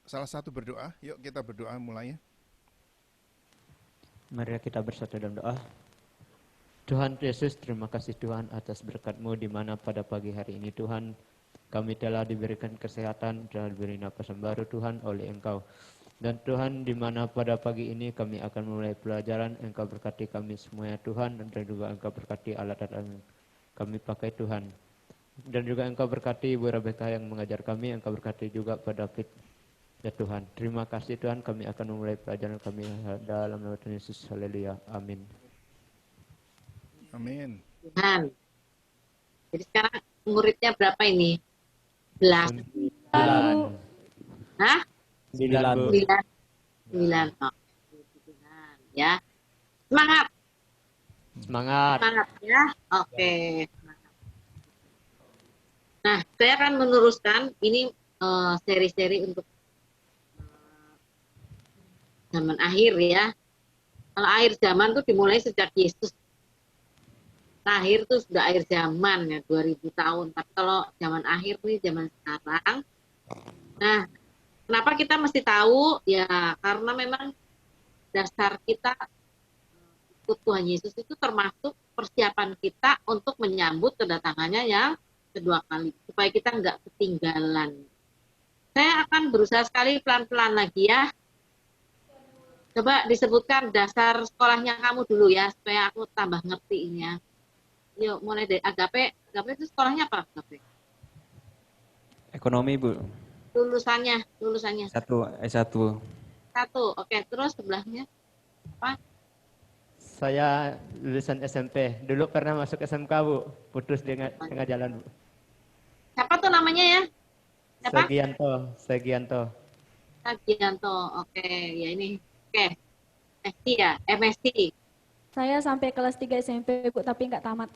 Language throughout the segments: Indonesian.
salah satu berdoa. Yuk kita berdoa mulai. Mari kita bersatu dalam doa. Tuhan Yesus, terima kasih Tuhan atas berkat-Mu di mana pada pagi hari ini Tuhan kami telah diberikan kesehatan, telah diberi napas yang baru Tuhan oleh Engkau. Dan Tuhan di mana pada pagi ini kami akan mulai pelajaran, Engkau berkati kami semuanya Tuhan, dan juga Engkau berkati alat-alat yang kami pakai Tuhan. Dan juga Engkau berkati Ibu Rebecca yang mengajar kami, Engkau berkati juga Pak David. Ya Tuhan, terima kasih Tuhan, kami akan memulai pelajaran kami dalam nama Tuhan Yesus. Haleluya. Amin. Amin. Tuhan. Jadi sekarang muridnya berapa ini? 11. 9. Hah? 9, Bu. 9. 9. Oh. Tuhan, ya. Semangat. Semangat. Semangat ya. Oke. Semangat. Nah, saya akan meneruskan ini seri-seri untuk zaman akhir ya. Kalau akhir zaman tuh dimulai sejak Yesus lahir tuh sudah akhir zaman ya, 2000 tahun. Tapi kalau zaman akhir nih, zaman sekarang. Nah, kenapa kita mesti tahu? Ya, karena memang dasar kita ikut Tuhan Yesus itu termasuk persiapan kita untuk menyambut kedatangannya yang kedua kali. Supaya kita nggak ketinggalan. Saya akan berusaha sekali pelan-pelan lagi ya. Coba disebutkan dasar sekolahnya kamu dulu ya, supaya aku tambah ngertinya. Yuk, mulai dari Agape. Agape itu sekolahnya apa, Agape? Ekonomi, Bu. Lulusannya. S1. Satu. Oke, terus sebelahnya apa? Saya lulusan SMP. Dulu pernah masuk SMK, Bu. Putus di tengah jalan, Bu. Siapa tuh namanya ya? Siapa? Segianto. Sagianto. Oke, ya ini. Oke. MSc ya? MSc. Saya sampai kelas 3 SMP, Bu, tapi nggak tamat.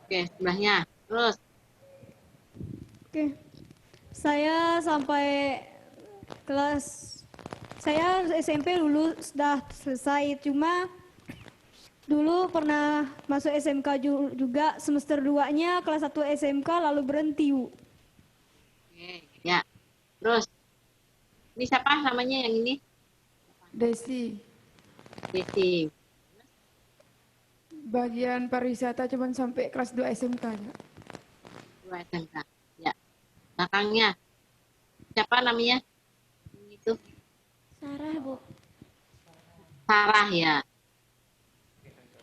Oke, sebelahnya. Terus. Oke. Saya sampai saya SMP lulus sudah selesai, cuma dulu pernah masuk SMK juga semester 2-nya kelas 1 SMK lalu berhenti, Bu. Oke, ya. Terus. Ini siapa namanya yang ini? Desi, Desi. bagian pariwisata cuman sampai kelas 2 SMK ya. Dua SMK. Ya. Belakangnya. Siapa namanya? Itu. Sarah, Bu. Sarah ya.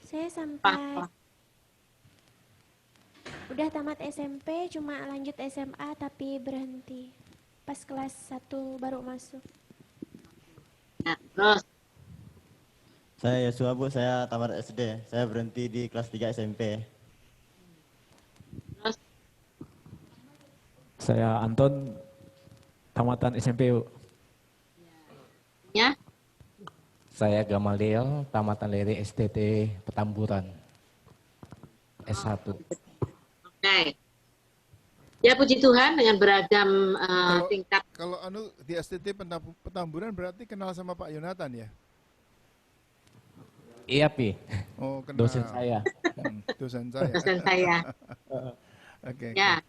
Saya sampai Pak. udah tamat SMP, cuma lanjut SMA tapi berhenti. Pas kelas 1 baru masuk. Nah, terus. Saya Yosua, Bu, saya tamat SD. Saya berhenti di kelas 3 SMP. Terus. Saya Anton, tamatan SMP, Bu. Ya. Saya Gamaliel, tamatan dari STT Petamburan. S1. Oke. Ya puji Tuhan dengan beragam tingkat. Kalau di STT Petamburan berarti kenal sama Pak Yonatan ya? Iya, Pi. Oh, kenal. Dosen saya. Dosen saya. Dosen saya. Oke. Ya.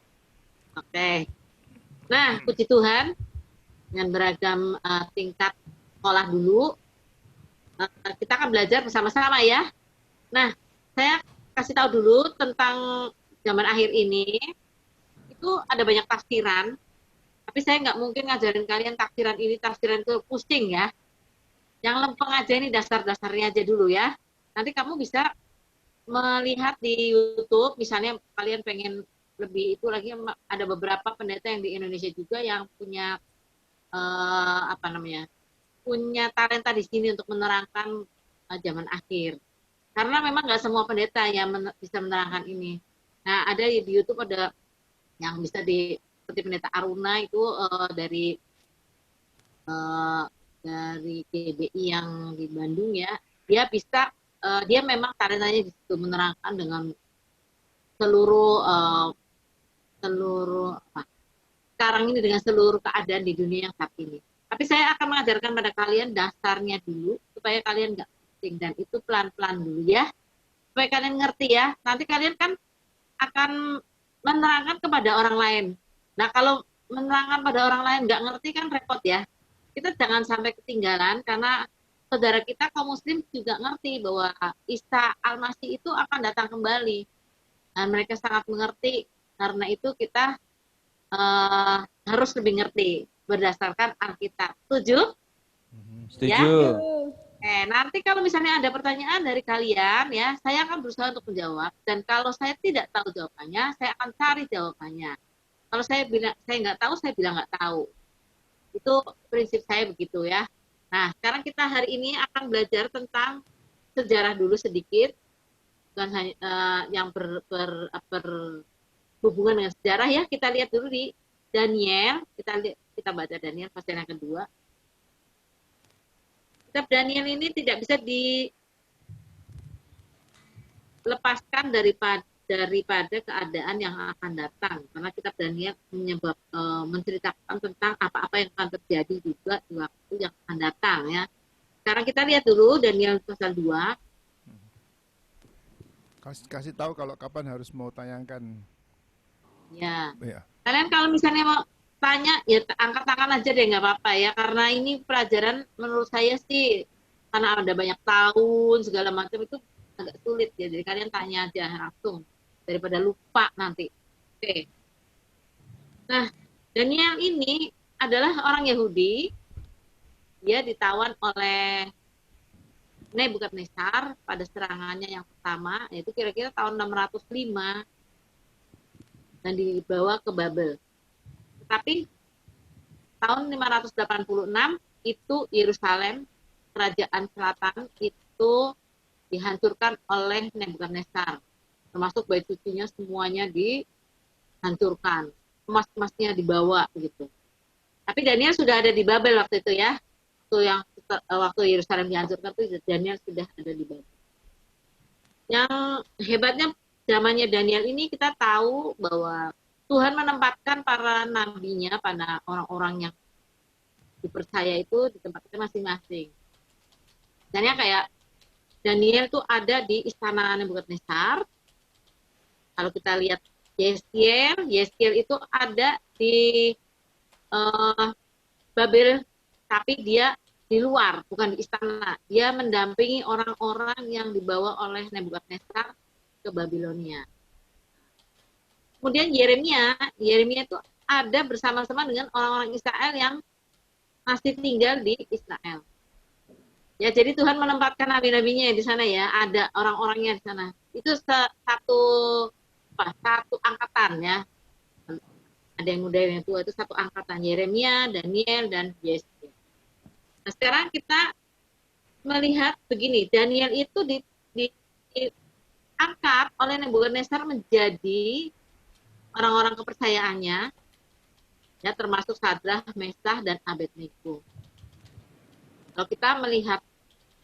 Oke. Nah, puji Tuhan dengan beragam tingkat sekolah dulu. Kita akan belajar bersama-sama ya. Nah, saya kasih tahu dulu tentang zaman akhir ini. Itu ada banyak tafsiran. Tapi saya nggak mungkin ngajarin kalian tafsiran ini, tafsiran itu pusing ya. Yang lempeng aja ini dasar-dasarnya aja dulu ya. Nanti kamu bisa melihat di YouTube, misalnya kalian pengen lebih itu lagi, ada beberapa pendeta yang di Indonesia juga yang punya punya talenta di sini untuk menerangkan zaman akhir. Karena memang nggak semua pendeta yang bisa menerangkan ini. Nah, ada di YouTube ada yang bisa seperti pendeta Aruna itu dari GBI yang di Bandung ya, dia bisa dia memang talentanya di situ menerangkan dengan seluruh sekarang ini dengan seluruh keadaan di dunia yang saat ini. Tapi saya akan mengajarkan pada kalian dasarnya dulu supaya kalian nggak pusing, dan itu pelan-pelan dulu ya, supaya kalian ngerti ya. Nanti kalian kan akan menerangkan kepada orang lain. Nah, kalau menerangkan pada orang lain nggak ngerti kan repot ya. Kita jangan sampai ketinggalan karena saudara kita kaum muslim juga ngerti bahwa Isa Al-Masih itu akan datang kembali. Dan mereka sangat mengerti, karena itu kita harus lebih ngerti berdasarkan Alkitab. Setuju? Setuju. Nanti kalau misalnya ada pertanyaan dari kalian ya, saya akan berusaha untuk menjawab. Dan kalau saya tidak tahu jawabannya, saya akan cari jawabannya. Kalau saya bilang saya nggak tahu, saya bilang nggak tahu. Itu prinsip saya begitu ya. Nah, sekarang kita hari ini akan belajar tentang sejarah dulu sedikit, bukan hanya yang berhubungan dengan sejarah ya. Kita lihat dulu di Daniel. Kita baca Daniel pasal yang kedua. Kitab Daniel ini tidak bisa dilepaskan daripada keadaan yang akan datang, karena kitab Daniel menceritakan tentang apa-apa yang akan terjadi juga di waktu yang akan datang ya. Sekarang kita lihat dulu Daniel pasal 2. Kasih tahu kalau kapan harus mau tayangkan. Ya. Ya. Kalian kalau misalnya mau tanya ya angkat tangan aja deh, nggak apa-apa ya, karena ini pelajaran menurut saya sih karena ada banyak tahun segala macam itu agak sulit ya, jadi kalian tanya aja langsung daripada lupa nanti. Oke. Nah, Daniel ini adalah orang Yahudi. Dia ditawan oleh Nebukadnezar pada serangannya yang pertama, yaitu kira-kira tahun 605 dan dibawa ke Babel. Tetapi tahun 586 itu Yerusalem, kerajaan selatan itu dihancurkan oleh Nebukadnezar. Termasuk bait sucinya semuanya dihancurkan. Emas-emasnya dibawa gitu. Tapi Daniel sudah ada di Babel waktu itu ya. Waktu Yerusalem dihancurkan itu Daniel sudah ada di Babel. Yang hebatnya zamannya Daniel ini kita tahu bahwa Tuhan menempatkan para nabinya pada orang-orang yang dipercaya itu di tempatnya masing-masing. Misalnya kayak Daniel tuh ada di istana Nebukadnezar. Kalau kita lihat Yeskiel itu ada di Babel, tapi dia di luar, bukan di istana. Dia mendampingi orang-orang yang dibawa oleh Nebukadnezar ke Babilonia. Kemudian Yeremia itu ada bersama-sama dengan orang-orang Israel yang masih tinggal di Israel. Ya, jadi Tuhan menempatkan nabi-nabinya di sana ya, ada orang-orangnya di sana. Itu satu angkatan ya. Ada yang muda yang tua, itu satu angkatan, Yeremia, Daniel, dan Yeskiel. Nah, sekarang kita melihat begini, Daniel itu diangkat oleh Nebukadnezar menjadi orang-orang kepercayaannya, ya, termasuk Sadrah, Mesah, dan Abednego. Kalau kita melihat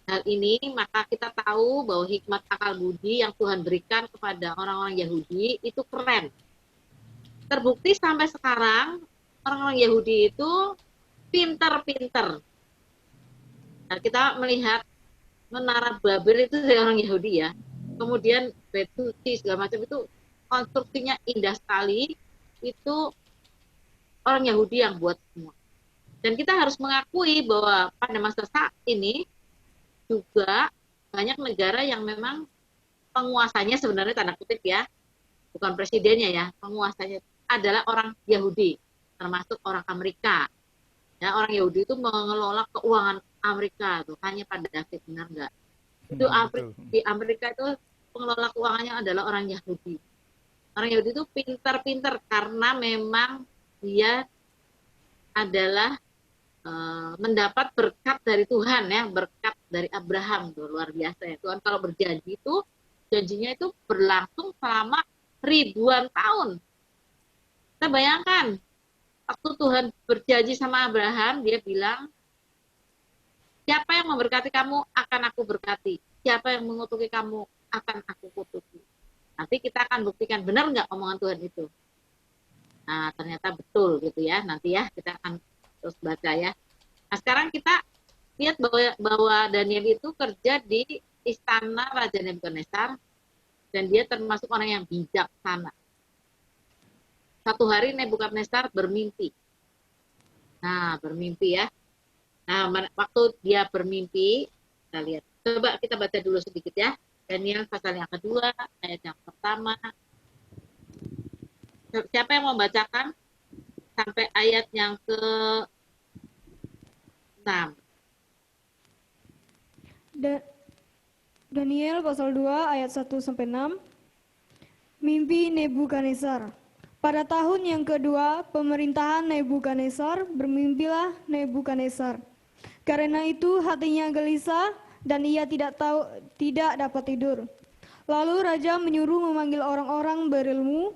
hal ini, maka kita tahu bahwa hikmat akal budi yang Tuhan berikan kepada orang-orang Yahudi itu keren. Terbukti sampai sekarang, orang-orang Yahudi itu pinter-pinter. Nah, kita melihat Menara Babel itu dari orang Yahudi ya. Kemudian bait suci segala macam itu konstruksinya indah sekali, itu orang Yahudi yang buat semua. Dan kita harus mengakui bahwa pada masa saat ini juga banyak negara yang memang penguasanya sebenarnya tanda kutip ya, bukan presidennya ya, penguasanya adalah orang Yahudi, termasuk orang Amerika. Ya, orang Yahudi itu mengelola keuangan Amerika tuh, hanya pada David, benar nggak? Itu di Amerika itu pengelola keuangannya adalah orang Yahudi. Orang Yahudi itu pintar-pintar karena memang dia adalah mendapat berkat dari Tuhan ya, berkat dari Abraham tuh, luar biasa ya. Tuhan kalau berjanji itu janjinya itu berlangsung selama ribuan tahun. Kita bayangkan waktu Tuhan berjanji sama Abraham, dia bilang, siapa yang memberkati kamu akan aku berkati, siapa yang mengutuki kamu akan aku kutuki. Nanti kita akan buktikan benar nggak omongan Tuhan itu. Nah, ternyata betul gitu ya. Nanti ya kita akan terus baca ya. Nah, sekarang kita lihat bahwa Daniel itu kerja di istana Raja Nebukadnezar dan dia termasuk orang yang bijaksana. Satu hari Nebukadnezar bermimpi. Nah, bermimpi ya. Nah, waktu dia bermimpi, kita lihat. Coba kita baca dulu sedikit ya. Daniel pasal yang kedua, ayat yang pertama. Siapa yang mau bacakan sampai ayat yang ke-6? Daniel pasal 2 ayat 1 sampai 6. Mimpi Nebukadnezar. Pada tahun yang kedua pemerintahan Nebukadnezar, bermimpilah Nebukadnezar. Karena itu hatinya gelisah dan ia tidak dapat tidur. Lalu raja menyuruh memanggil orang-orang berilmu,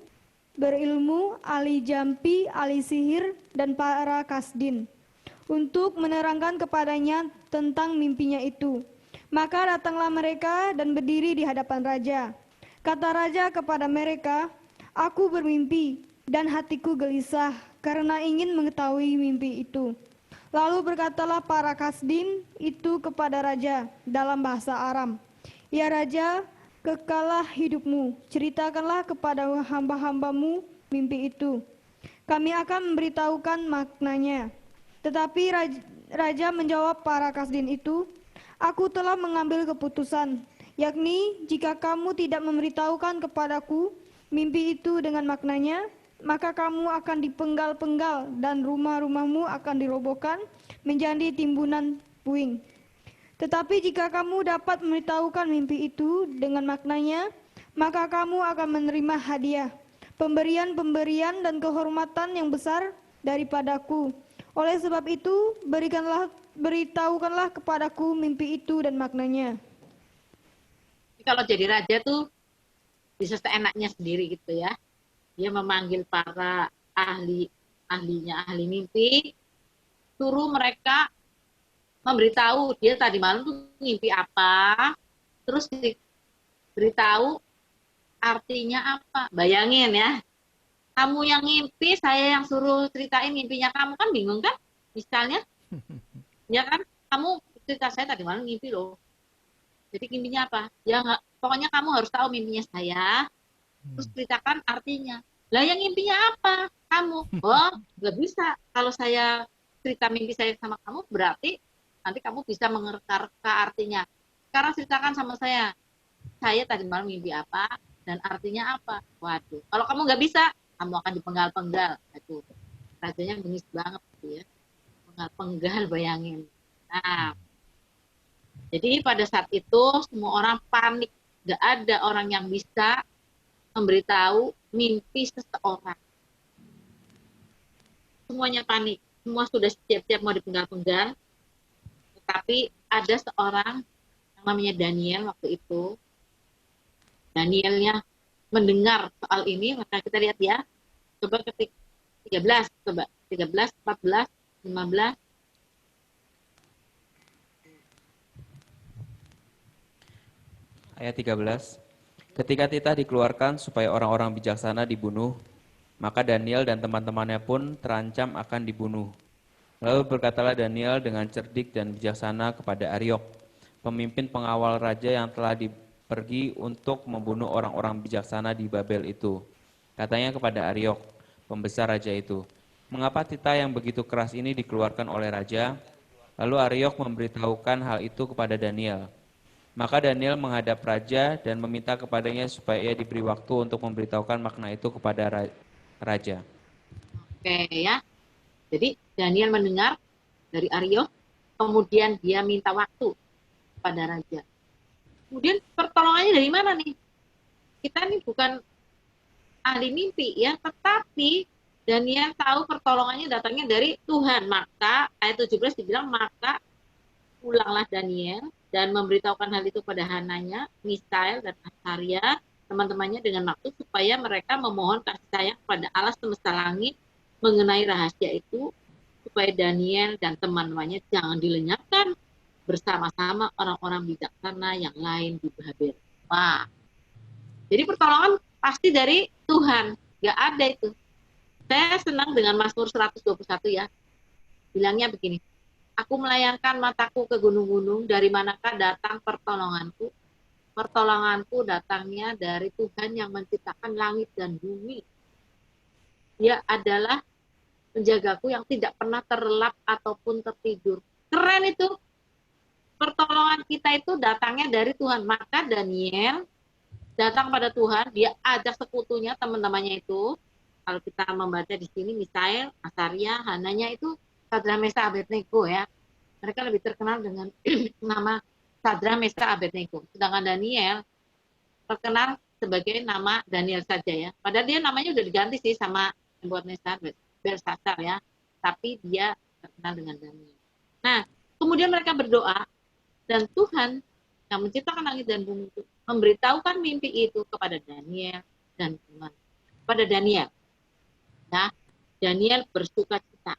ahli jampi, ahli sihir, dan para kasdin untuk menerangkan kepadanya tentang mimpinya itu. Maka datanglah mereka dan berdiri di hadapan raja. Kata raja kepada mereka, "Aku bermimpi dan hatiku gelisah karena ingin mengetahui mimpi itu." Lalu berkatalah para kasdin itu kepada raja dalam bahasa Aram, "Ya raja, kekallah hidupmu, ceritakanlah kepada hamba-hambamu mimpi itu. Kami akan memberitahukan maknanya." Tetapi raja menjawab para kasdin itu, "Aku telah mengambil keputusan, yakni jika kamu tidak memberitahukan kepadaku mimpi itu dengan maknanya, maka kamu akan dipenggal-penggal dan rumah-rumahmu akan dirobohkan menjadi timbunan puing. Tetapi jika kamu dapat memberitahukan mimpi itu dengan maknanya, maka kamu akan menerima hadiah, pemberian-pemberian dan kehormatan yang besar daripadaku. Oleh sebab itu, beritahukanlah kepadaku mimpi itu dan maknanya." Kalau jadi raja tuh bisa seenaknya sendiri gitu ya. Dia memanggil para ahli mimpi, suruh mereka memberitahu dia tadi malam tuh mimpi apa, terus diberitahu artinya apa. Bayangin ya, kamu yang ngimpi, saya yang suruh ceritain mimpinya kamu, kan bingung kan? Misalnya, ya kan, kamu cerita saya tadi malam ngimpi loh. Jadi mimpinya apa? Ya pokoknya kamu harus tahu mimpinya saya, terus ceritakan artinya. Lah yang mimpinya apa? Kamu. Oh, nggak bisa. Kalau saya cerita mimpi saya sama kamu, berarti nanti kamu bisa mengerti artinya. Sekarang ceritakan sama saya tadi malam mimpi apa dan artinya apa. Waduh, kalau kamu nggak bisa, kamu akan dipenggal-penggal. Itu rajanya bengis banget gitu ya. Penggal-penggal, bayangin. Nah, jadi pada saat itu semua orang panik. Nggak ada orang yang bisa memberitahu mimpi seseorang. Semuanya panik. Semua sudah siap-siap mau dipenggal-penggal. Tetapi ada seorang yang namanya Daniel waktu itu. Danielnya mendengar soal ini, maka kita lihat ya. Coba ketik 13, coba 13, 14, 15. Ayat 13. Ketika titah dikeluarkan supaya orang-orang bijaksana dibunuh, maka Daniel dan teman-temannya pun terancam akan dibunuh. Lalu berkatalah Daniel dengan cerdik dan bijaksana kepada Ariok, pemimpin pengawal raja yang telah pergi untuk membunuh orang-orang bijaksana di Babel itu. Katanya kepada Ariok, pembesar raja itu, "Mengapa titah yang begitu keras ini dikeluarkan oleh raja?" Lalu Ariok memberitahukan hal itu kepada Daniel. Maka Daniel menghadap raja dan meminta kepadanya supaya ia diberi waktu untuk memberitahukan makna itu kepada raja. Oke ya. Jadi Daniel mendengar dari Ariok, kemudian dia minta waktu kepada raja. Kemudian pertolongannya dari mana nih? Kita nih bukan ahli mimpi ya, tetapi Daniel tahu pertolongannya datangnya dari Tuhan. Maka ayat 17 dibilang, maka pulanglah Daniel dan memberitahukan hal itu pada Hananya, Misael, dan Azaria, teman-temannya dengan maksud supaya mereka memohon kasih sayang pada Allah semesta langit mengenai rahasia itu, supaya Daniel dan teman-temannya jangan dilenyapkan bersama-sama orang-orang bijaksana yang lain di Babel. Wah, jadi pertolongan pasti dari Tuhan, nggak ada itu. Saya senang dengan Mazmur 121 ya, bilangnya begini, "Aku melayangkan mataku ke gunung-gunung, dari manakah datang pertolonganku? Pertolonganku datangnya dari Tuhan yang menciptakan langit dan bumi. Dia adalah penjagaku yang tidak pernah terlelap ataupun tertidur. Keren itu. Pertolongan kita itu datangnya dari Tuhan. Maka Daniel datang pada Tuhan, dia ajak sekutunya, teman-temannya itu. Kalau kita membaca di sini, Misael, Asaria, Hananya itu Sadra Mesa Abednego ya. Mereka lebih terkenal dengan nama Sadra Mesa Abednego. Sedangkan Daniel terkenal sebagai nama Daniel saja ya. Padahal dia namanya udah diganti sih sama Nebukadnezar, Belsasar ya. Tapi dia terkenal dengan Daniel. Nah, kemudian mereka berdoa dan Tuhan yang menciptakan langit dan bumi itu memberitahukan mimpi itu kepada Daniel dan Tuhan. Kepada Daniel. Nah, Daniel bersuka cita.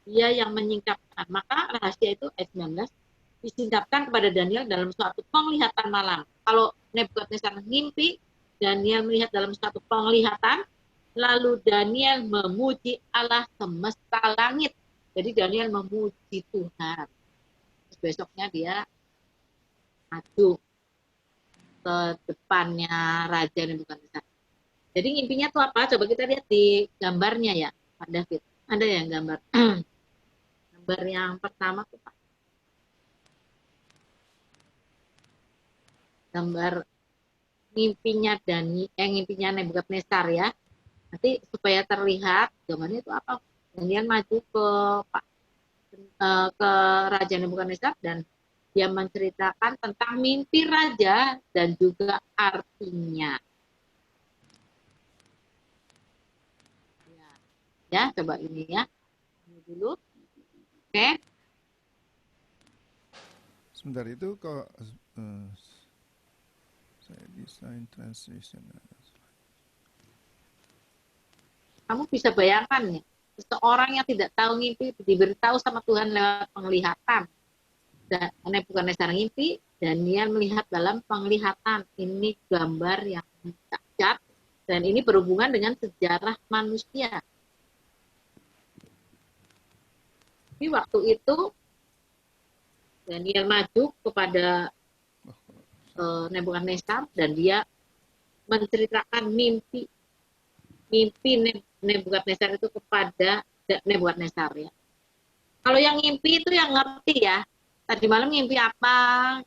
Dia yang menyingkapkan. Maka rahasia itu ayat 19 disingkapkan kepada Daniel dalam suatu penglihatan malam. Kalau Nebukadnezar ngimpi, Daniel melihat dalam suatu penglihatan, lalu Daniel memuji Allah semesta langit. Jadi Daniel memuji Tuhan. Terus besoknya dia maju ke depannya Raja Nebukadnezar. Jadi ngimpinya itu apa? Coba kita lihat di gambarnya ya, Pak David. Ada yang gambar? Gambar yang pertama tuh Pak. Gambar ngimpinya Nebukadnezar ya. Nanti supaya terlihat gambarnya itu apa? Daniel maju ke Raja Nebukadnezar dan dia menceritakan tentang mimpi raja dan juga artinya. Ya, coba ini ya. Ini dulu. Oke. Sebentar itu kok saya desain translation. Kamu bisa bayangkan ya, seseorang yang tidak tahu mimpi diberitahu sama Tuhan lewat penglihatan. Dan Nebukadnezar ngimpi, Daniel melihat dalam penglihatan. Ini gambar yang dahsyat dan ini berhubungan dengan sejarah manusia. Di waktu itu Daniel maju kepada Nebukadnezar dan dia menceritakan mimpi Nebukadnezar itu kepada Nebukadnezar ya. Kalau yang ngimpi itu yang ngerti ya. Tadi malam ngimpi apa?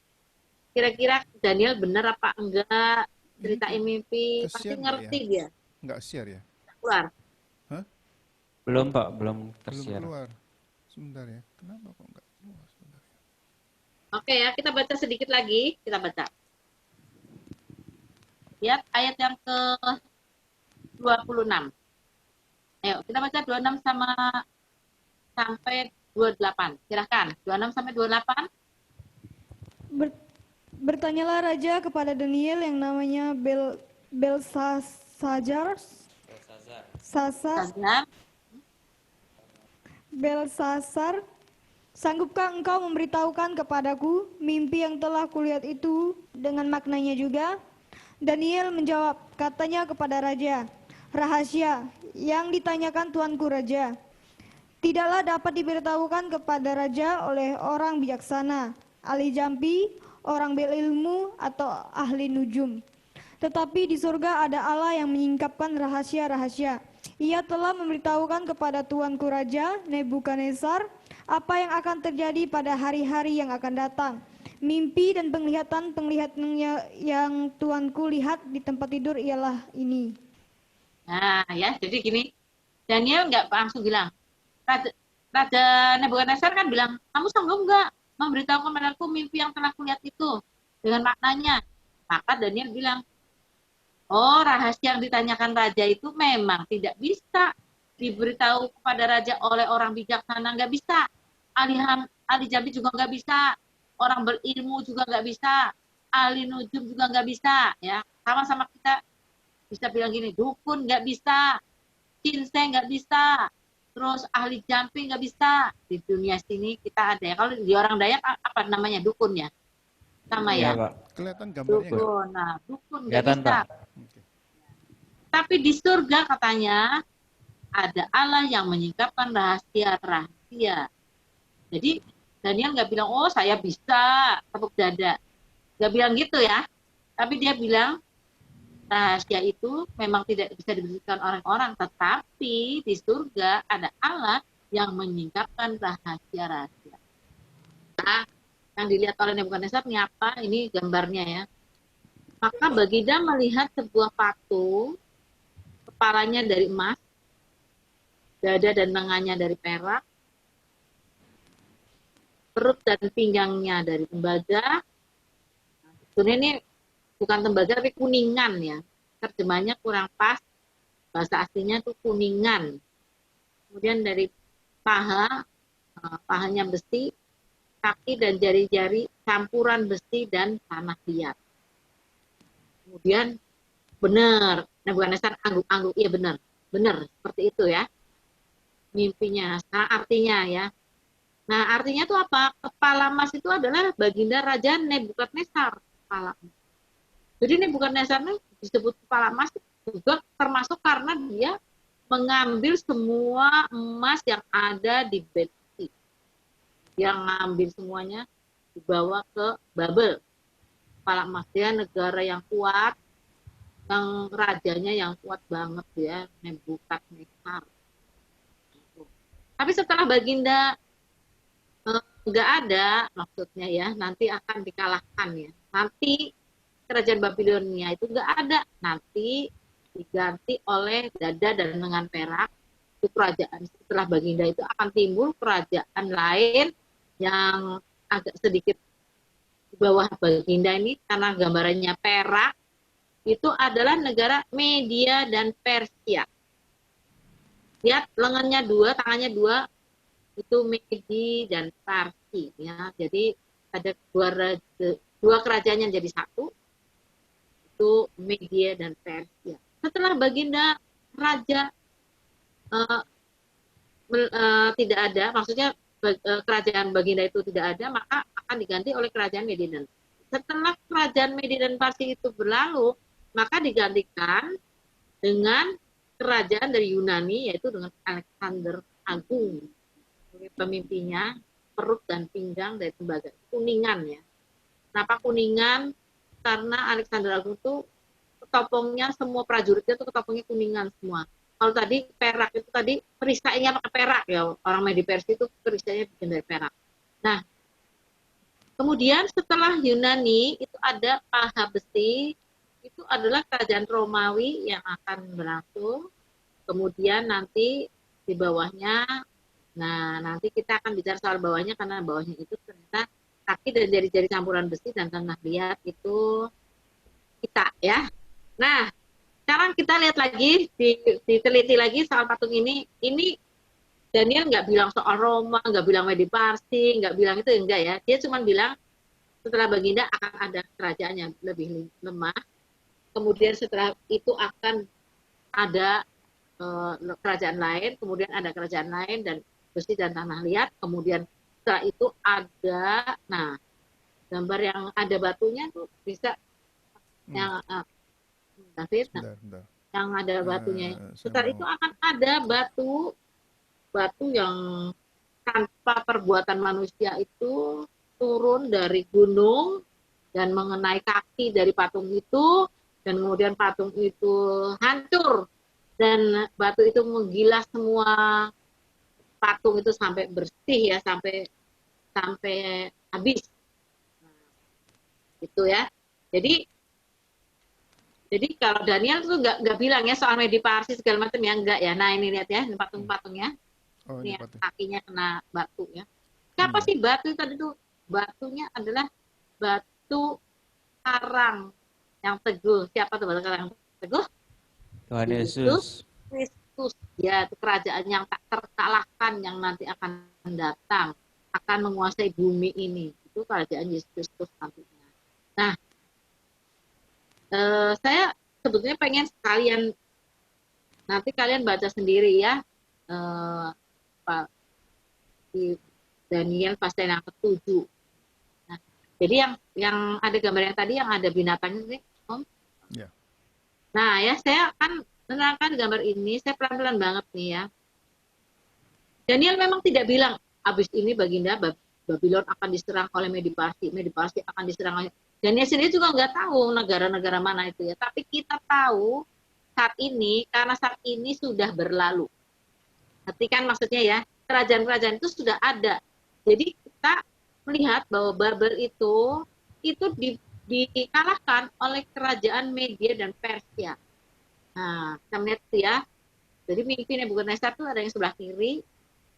Kira-kira Daniel benar apa enggak? Ceritain mimpi, pasti ngerti ya? Dia. Enggak share ya? Keluar. Hah? Belum Pak, belum tersiar. Belum keluar. Sebentar ya. Kenapa kok enggak keluar? Sebentar ya. Oke ya, kita baca sedikit lagi. Kita baca. Lihat ayat yang ke 26. Ayo, kita baca 26 sampai 28. Silahkan, 26 sampai 28. Bertanyalah raja kepada Daniel yang namanya Belsasar. Belsasar, sanggupkah engkau memberitahukan kepadaku mimpi yang telah kulihat itu dengan maknanya juga? Daniel menjawab, katanya kepada raja, rahasia yang ditanyakan tuanku raja tidaklah dapat diberitahukan kepada raja oleh orang bijaksana, ahli jampi, orang berilmu, atau ahli nujum. Tetapi di surga ada Allah yang menyingkapkan rahasia-rahasia. Ia telah memberitahukan kepada tuanku raja Nebukadnezar apa yang akan terjadi pada hari-hari yang akan datang. Mimpi dan penglihatan yang tuanku lihat di tempat tidur ialah ini. Nah ya, jadi gini, Daniel nggak langsung bilang. Raja Nebukadnezar kan bilang, kamu sanggup nggak memberitahukan kepadaku mimpi yang telah kulihat itu dengan maknanya? Maka Daniel bilang, oh rahasia yang ditanyakan raja itu memang tidak bisa diberitahu kepada raja oleh orang bijaksana, nggak bisa. Ahli jambi juga nggak bisa. Orang berilmu juga nggak bisa, ahli nujum juga nggak bisa, ya. Sama-sama kita bisa bilang gini, dukun nggak bisa, cinseng nggak bisa, terus ahli jampi nggak bisa. Di dunia sini kita ada ya. Kalau di orang Dayak apa namanya dukun ya, sama ya. Pak. Kelihatan gambarnya dukun, nah dukun nggak bisa. Tapi di surga katanya ada Allah yang menyingkapkan rahasia-rahasia. Jadi Daniel nggak bilang, oh saya bisa tepuk dada. Nggak bilang gitu ya. Tapi dia bilang, rahasia itu memang tidak bisa diberikan orang-orang, tetapi di surga ada Allah yang menyingkapkan rahasia-rahasia. Nah, yang dilihat oleh Nebukadnezar ini apa? Ini gambarnya ya. Maka Baginda melihat sebuah patung, kepalanya dari emas, dada dan lengannya dari perak, perut dan pinggangnya dari tembaga. Sebenarnya ini bukan tembaga tapi kuningan ya. Terjemahnya kurang pas. Bahasa aslinya itu kuningan. Kemudian dari paha, pahanya besi, kaki dan jari-jari campuran besi dan tanah liat. Kemudian benar, Nebukadnezar angguk-angguk, iya benar seperti itu ya. Mimpinya, sekarang artinya ya. Nah artinya itu apa? Kepala emas itu adalah baginda Raja Nebukadnezar. Kepala. Jadi Nebukadnezar ini disebut kepala emas juga termasuk karena dia mengambil semua emas yang ada di Beti. Dia ngambil semuanya dibawa ke Babel. Kepala emas dia negara yang kuat, yang rajanya yang kuat banget ya, Nebukadnezar. Tapi setelah baginda nggak ada, maksudnya ya, nanti akan dikalahkan ya. Nanti kerajaan Babilonia itu nggak ada, nanti diganti oleh dada dan lengan perak. Itu kerajaan setelah baginda itu akan timbul kerajaan lain yang agak sedikit di bawah baginda ini, karena gambarannya perak, itu adalah negara Media dan Persia. Lihat lengannya dua, tangannya dua, itu Medi dan Parsi ya. Jadi ada dua kerajaan yang jadi satu, itu Media dan Persia. Setelah baginda raja tidak ada, maksudnya kerajaan baginda itu tidak ada, maka akan diganti oleh kerajaan Media dan setelah kerajaan Media dan Parsi itu berlalu, maka digantikan dengan kerajaan dari Yunani, yaitu dengan Alexander Agung sebagai pemimpinnya, perut dan pinggang dari tembaga, kuningan ya. Kenapa kuningan? Karena Alexander Agung itu ketopongnya, semua prajuritnya itu ketopongnya kuningan semua. Kalau tadi perak itu tadi perisainya pakai perak ya, orang Media Persia itu perisainya bikin dari perak. Nah, kemudian setelah Yunani itu ada paha besi, itu adalah kerajaan Romawi yang akan berlangsung. Kemudian nanti di bawahnya, nah nanti kita akan bicara soal bawahnya, karena bawahnya itu ternyata kaki dan jari-jari campuran besi dan tanah liat itu kita ya. Nah sekarang kita lihat lagi, diteliti lagi soal patung ini. Ini Daniel nggak bilang soal Roma, nggak bilang Media Parsi, nggak bilang itu, enggak ya. Dia cuma bilang setelah baginda akan ada kerajaan yang lebih lemah. Kemudian setelah itu akan ada kerajaan lain, kemudian ada kerajaan lain dan besi dan tanah liat. Kemudian setelah itu ada, nah gambar yang ada batunya tuh bisa yang David, nah, yang ada batunya. Setelah itu akan ada batu yang tanpa perbuatan manusia itu turun dari gunung dan mengenai kaki dari patung itu, dan kemudian patung itu hancur dan batu itu menggilas semua patung itu sampai bersih ya, sampai habis. Nah, itu ya. Jadi kalau Daniel tuh nggak bilang ya soal Media Parsi segala macam ya, enggak ya. Nah ini lihat ya, ini patung-patungnya. Ini kakinya kena batu ya. Siapa sih batu tadi tuh? Batunya adalah batu karang yang teguh. Siapa tuh batu karang teguh? Tuhan Yesus. Kristus. Ya, itu kerajaan yang tak terkalahkan yang nanti akan datang, akan menguasai bumi ini. Itu kerajaan Yesus Kristus nantinya. Nah, saya sebetulnya pengen sekalian nanti kalian baca sendiri ya, di Daniel pasal yang ke-7. Nah, jadi yang ada gambar yang tadi yang ada binatangnya sih, Om. Ya. Nah ya, saya akan menerangkan gambar ini, saya pelan-pelan banget nih ya. Daniel memang tidak bilang, abis ini baginda Babylon akan diserang oleh Media Parsi akan diserang oleh, Daniel sendiri juga nggak tahu negara-negara mana itu ya. Tapi kita tahu saat ini, karena saat ini sudah berlalu. Berarti kan maksudnya ya, kerajaan-kerajaan itu sudah ada. Jadi kita melihat bahwa Babel itu dikalahkan oleh kerajaan Media dan Persia. Nah, kita melihat itu ya. Jadi mimpi Nebukadnezar itu ada yang sebelah kiri,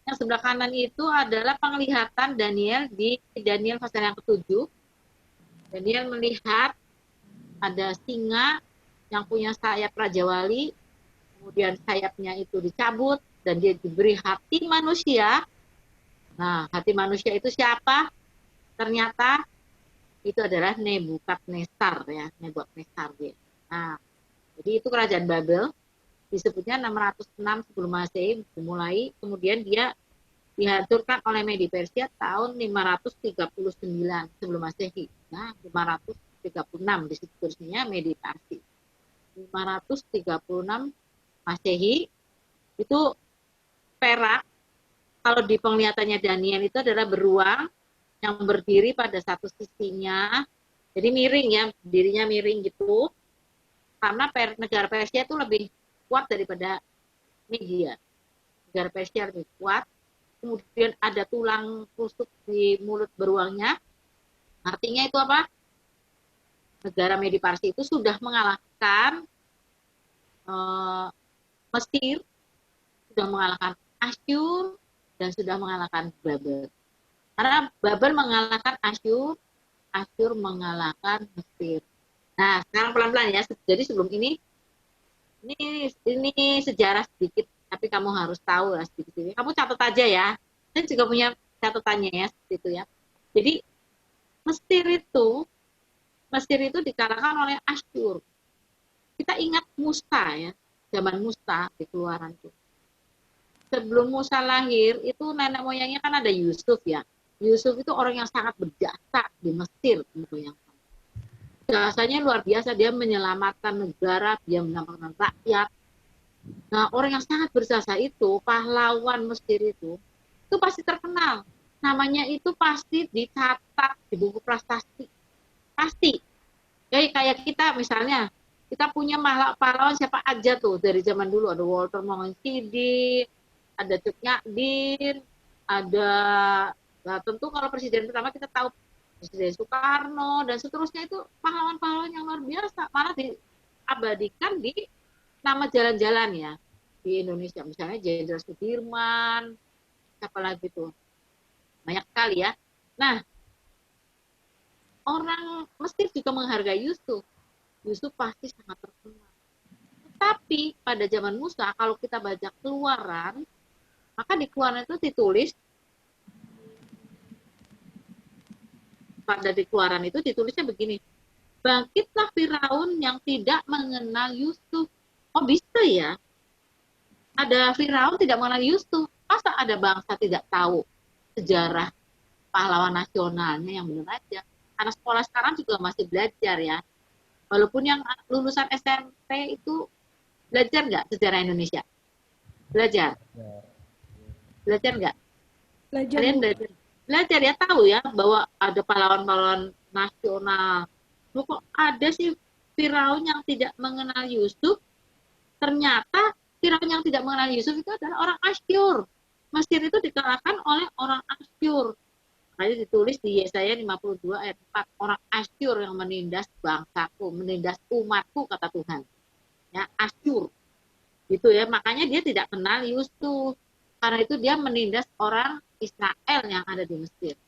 yang sebelah kanan itu adalah penglihatan Daniel di Daniel pasal yang ke-7. Daniel melihat ada singa yang punya sayap Raja Wali, kemudian sayapnya itu dicabut, dan dia diberi hati manusia. Nah, hati manusia itu siapa? Ternyata itu adalah Nebukadnezar ya, Nebukadnezar dia. Nah, jadi itu kerajaan Babel, disebutnya 606 sebelum Masehi dimulai, kemudian dia dihancurkan oleh Media Persia tahun 539 sebelum Masehi. Nah, 536 di situ tulisnya Media Persia. 536 Masehi itu perak. Kalau di penglihatannya Daniel itu adalah beruang yang berdiri pada satu sisinya. Jadi miring ya, dirinya miring gitu. Karena negara Persia itu lebih kuat daripada Media. Negara Persia lebih kuat. Kemudian ada tulang rusuk di mulut beruangnya. Artinya itu apa? Negara Media Persia itu sudah mengalahkan Mesir, sudah mengalahkan Asyur, dan sudah mengalahkan Babel. Karena Babel mengalahkan Asyur, Asyur mengalahkan Mesir. Nah, sekarang pelan-pelan ya. Jadi sebelum ini sejarah sedikit, tapi kamu harus tahu lah sedikit. Kamu catat aja ya. Saya juga punya catatannya ya, seperti itu ya. Jadi Mesir itu dikalahkan oleh Asyur. Kita ingat Musa ya, zaman Musa di Keluaran itu. Sebelum Musa lahir, itu nenek moyangnya kan ada Yusuf ya. Yusuf itu orang yang sangat berjasa di Mesir, yang jasanya luar biasa, dia menyelamatkan negara, dia menyelamatkan rakyat. Nah, orang yang sangat berjasa itu, pahlawan Mesir itu pasti terkenal. Namanya itu pasti dicatat di buku prasasti. Pasti. Kayak kita misalnya, kita punya pahlawan siapa aja tuh dari zaman dulu. Ada Walter Monginsidi, ada Cut Nyak-Dien, ada, nah tentu kalau presiden pertama kita tahu Presiden Soekarno, dan seterusnya itu pahlawan-pahlawan yang luar biasa. Malah diabadikan di nama jalan-jalan ya di Indonesia. Misalnya Jenderal Sudirman, siapa lagi tuh. Banyak sekali ya. Nah, orang Mesir juga menghargai Yusuf. Yusuf pasti sangat terkenal. Tetapi pada zaman Musa, kalau kita baca Keluaran, maka di Keluaran itu ditulis, pada di Keluaran itu ditulisnya begini, bangkitlah Firaun yang tidak mengenal Yusuf. Oh bisa ya? Ada Firaun tidak mengenal Yusuf. Masa ada bangsa tidak tahu sejarah pahlawan nasionalnya yang benar aja? Anak sekolah sekarang juga masih belajar ya. Walaupun yang lulusan SMP itu belajar nggak sejarah Indonesia? Belajar? Belajar nggak? Belajar. Kalian belajar? Belajar ya, tahu ya bahwa ada pahlawan-pahlawan nasional. Kok ada sih Firaun yang tidak mengenal Yusuf? Ternyata Firaun yang tidak mengenal Yusuf itu adalah orang Asyur. Mesir itu dikalahkan oleh orang Asyur. Makanya ditulis di Yesaya 52 ayat 4, orang Asyur yang menindas bangsaku, menindas umatku, kata Tuhan. Ya, Asyur. Gitu ya, makanya dia tidak kenal Yusuf. Karena itu dia menindas orang Israel yang ada di Mesir.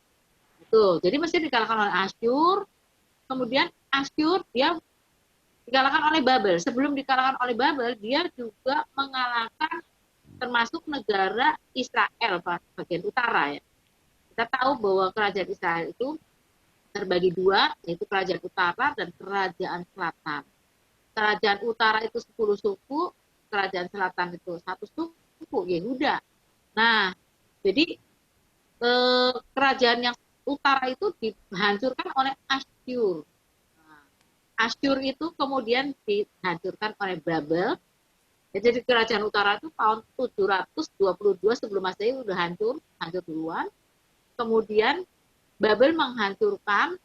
Itu. Jadi Mesir dikalahkan oleh Asyur. Kemudian Asyur dia dikalahkan oleh Babel. Sebelum dikalahkan oleh Babel, dia juga mengalahkan termasuk negara Israel bagian utara ya. Kita tahu bahwa kerajaan Israel itu terbagi dua, yaitu kerajaan utara dan kerajaan selatan. Kerajaan utara itu 10 suku, kerajaan selatan itu 1 suku, Yehuda. Nah, jadi kerajaan yang utara itu dihancurkan oleh Asyur. Nah, Asyur itu kemudian dihancurkan oleh Babel. Jadi kerajaan utara itu tahun 722 sebelum Masehi sudah hancur duluan. Kemudian Babel menghancurkan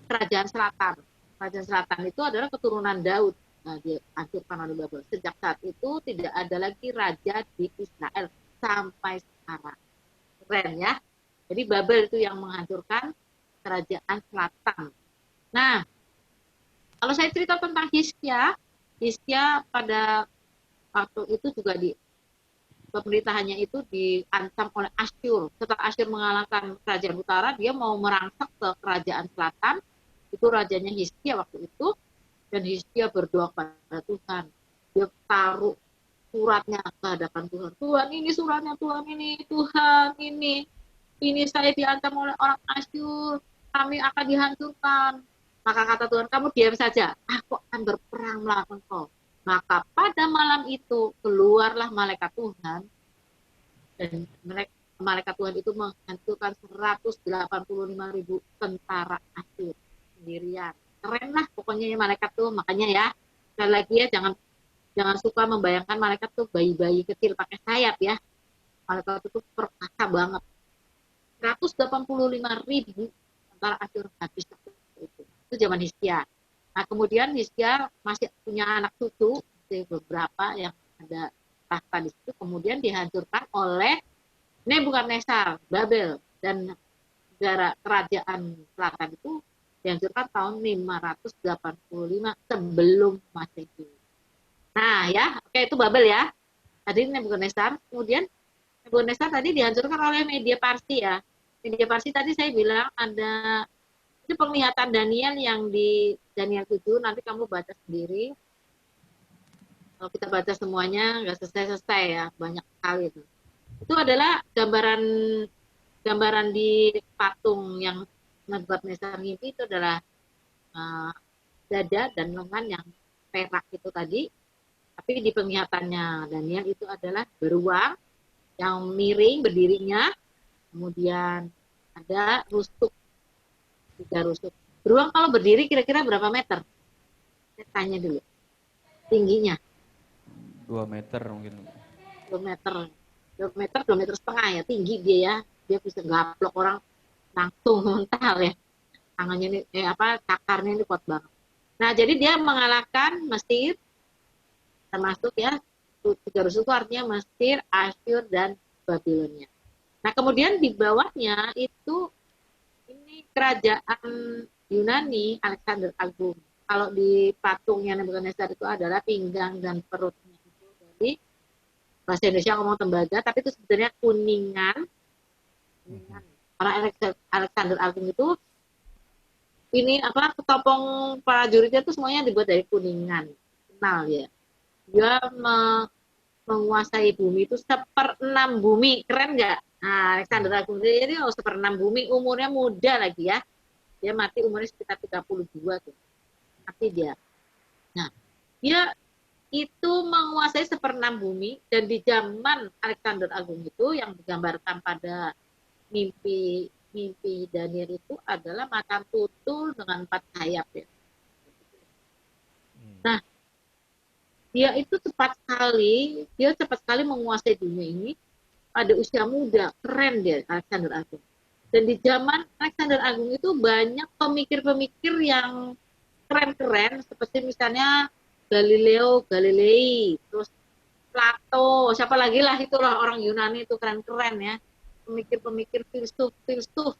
kerajaan selatan. Kerajaan selatan itu adalah keturunan Daud. Nah, dihancurkan oleh Babel. Sejak saat itu tidak ada lagi raja di Israel sampai sekarang. Keren ya. Jadi Babel itu yang menghancurkan kerajaan selatan. Nah, kalau saya cerita tentang Hizkia pada waktu itu juga pemerintahannya itu diancam oleh Asyur. Setelah Asyur mengalahkan kerajaan utara, dia mau merangsek ke kerajaan selatan. Itu rajanya Hizkia waktu itu. Dan Hizkia berdoa kepada Tuhan. Dia taruh suratnya ke hadapan Tuhan. Tuhan, ini suratnya, Tuhan ini saya diancam oleh orang Asyur. Kami akan dihancurkan. Maka kata Tuhan, kamu diam saja. Aku akan berperang melawan kau. Maka pada malam itu keluarlah malaikat Tuhan. Dan malaikat Tuhan itu menghancurkan 185.000 tentara Asyur sendirian. Keren lah pokoknya ya malaikat tuh. Makanya ya, sekali lagi ya, jangan suka membayangkan malaikat tuh bayi-bayi kecil pakai sayap ya. Malaikat itu perkasa banget. 185.000 tentara Asyur habis itu zaman Hizkia. Nah, kemudian Hizkia masih punya anak cucu, beberapa yang ada tahta di situ, kemudian dihancurkan oleh Nebukadnezar, Babel, dan negara kerajaan selatan itu dihancurkan tahun 585 sebelum Masehi. Nah ya, oke, itu Babel ya. Tadi Nebukadnezar, kemudian Nebukadnezar tadi dihancurkan oleh Media Parsi ya. Media Parsi tadi saya bilang ada itu penglihatan Daniel yang di Daniel 7, nanti kamu baca sendiri. Kalau kita baca semuanya nggak selesai ya, banyak sekali itu. Itu adalah gambaran di patung yang Nebukadnezar mimpi itu adalah dada dan lengan yang perak itu tadi. Tapi di penglihatannya Daniel itu adalah beruang yang miring berdirinya, kemudian ada rusuk, 3 rusuk. Beruang kalau berdiri kira-kira berapa meter? Saya tanya dulu. Tingginya? 2 meter mungkin. 2 meter. 2 meter setengah ya, tinggi dia ya. Dia bisa gaplok orang langsung mental ya. Tangannya ini, cakarnya ini kuat banget. Nah, jadi dia mengalahkan Mesir, termasuk ya, 3 rusuk itu artinya Mesir, Asyur, dan Babilonia. Nah, kemudian di bawahnya itu ini kerajaan Yunani, Alexander Agung. Kalau di patungnya Nebukadnezar itu adalah pinggang dan perutnya itu. Jadi bahasa Indonesia ngomong tembaga, tapi itu sebenarnya kuningan. Orang Alexander Agung itu ini ketopong prajuritnya itu semuanya dibuat dari kuningan. Kenal ya. Dia menguasai bumi itu 1/6 bumi. Keren nggak? Nah, Alexander Agung jadi 1/6 bumi, umurnya muda lagi ya. Dia mati umurnya sekitar 32 tuh. Mati dia. Nah, dia itu menguasai 1/6 bumi, dan di zaman Alexander Agung itu yang digambarkan pada mimpi Daniel itu adalah macan tutul dengan 4 sayap ya. Nah, dia cepat sekali menguasai dunia ini pada usia muda. Keren dia Alexander Agung. Dan di zaman Alexander Agung itu banyak pemikir-pemikir yang keren-keren, seperti misalnya Galileo Galilei, terus Plato, siapa lagi lah itulah orang Yunani itu keren-keren ya. Pemikir-pemikir filsuf,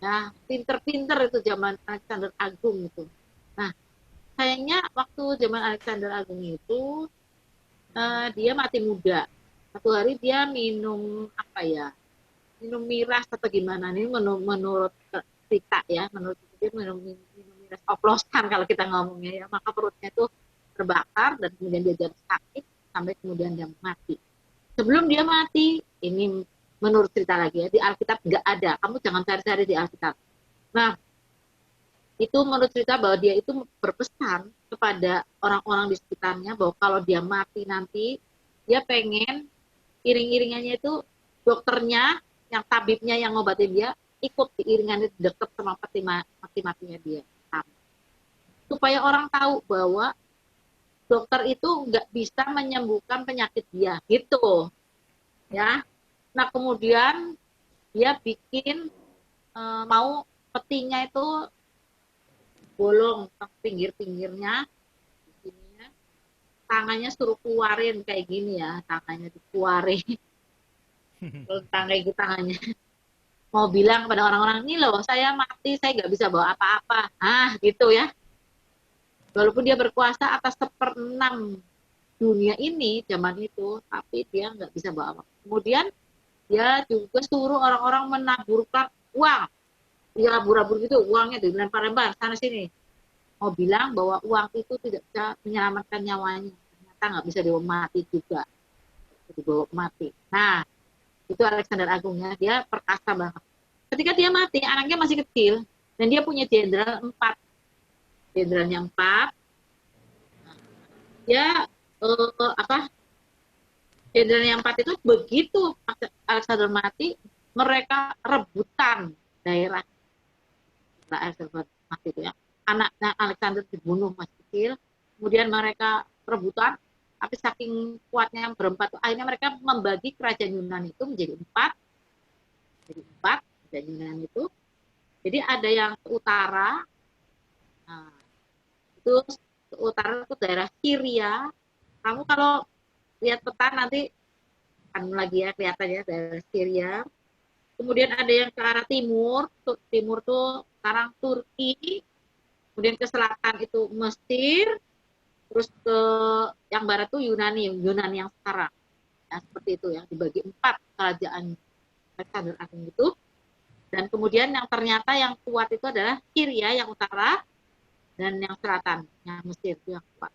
ya pinter-pinter itu zaman Alexander Agung itu. Nah, sayangnya waktu zaman Alexander Agung itu dia mati muda. Satu hari dia minum minum miras atau gimana nih menurut cerita ya, menurut dia minum miras oplosan kalau kita ngomongnya ya, maka perutnya itu terbakar dan kemudian dia jatuh sakit sampai kemudian dia mati. Sebelum dia mati, ini menurut cerita lagi ya, di Alkitab nggak ada. Kamu jangan cari-cari di Alkitab. Nah, itu menurut cerita bahwa dia itu berpesan kepada orang-orang di sekitarnya bahwa kalau dia mati nanti, dia pengen iring-iringannya itu dokternya, yang tabibnya yang ngobatin dia, ikut diiringannya deket sama mati-matinya dia. Supaya orang tahu bahwa dokter itu nggak bisa menyembuhkan penyakit dia, gitu. Ya. Nah, kemudian dia bikin mau petinya itu bolong ke pinggir-pinggirnya, di sininya, tangannya suruh keluarin kayak gini ya, tangannya dikeluarin. Terus tangannya mau bilang pada orang-orang, ini loh saya mati, saya nggak bisa bawa apa-apa. Gitu ya. Walaupun dia berkuasa atas 1/6 dunia ini zaman itu, tapi dia nggak bisa bawa apa. Kemudian dia juga suruh orang-orang menaburkan uang. Dia labur-labur gitu, uangnya dilempar-lempar sana sini. Mau bilang bahwa uang itu tidak bisa menyelamatkan nyawanya. Ternyata nggak bisa dibawa mati juga. Dibawa mati. Nah, itu Alexander Agung ya, dia perkasa banget. Ketika dia mati, anaknya masih kecil, dan dia punya jenderal 4. Jenderalnya 4. Dia jenderal yang 4 itu begitu Alexander mati, mereka rebutan daerah Alexander mati itu ya. Anaknya Alexander dibunuh masih kecil, kemudian mereka rebutan, tapi saking kuatnya yang berempat, akhirnya mereka membagi kerajaan Yunani itu menjadi 4. Jadi 4 kerajaan Yunani itu. Jadi ada yang ke utara, nah, itu ke utara itu daerah Syria. Kamu kalau lihat peta nanti kan lagi ya kelihatannya daerah Syria. Kemudian ada yang ke arah timur tuh sekarang Turki. Kemudian ke selatan itu Mesir. Terus ke yang barat tuh Yunani yang sekarang. Ya, seperti itu ya, dibagi 4 kerajaan Alexander Agung itu. Dan kemudian yang ternyata yang kuat itu adalah Syria yang utara dan yang selatan, yang Mesir itu yang kuat.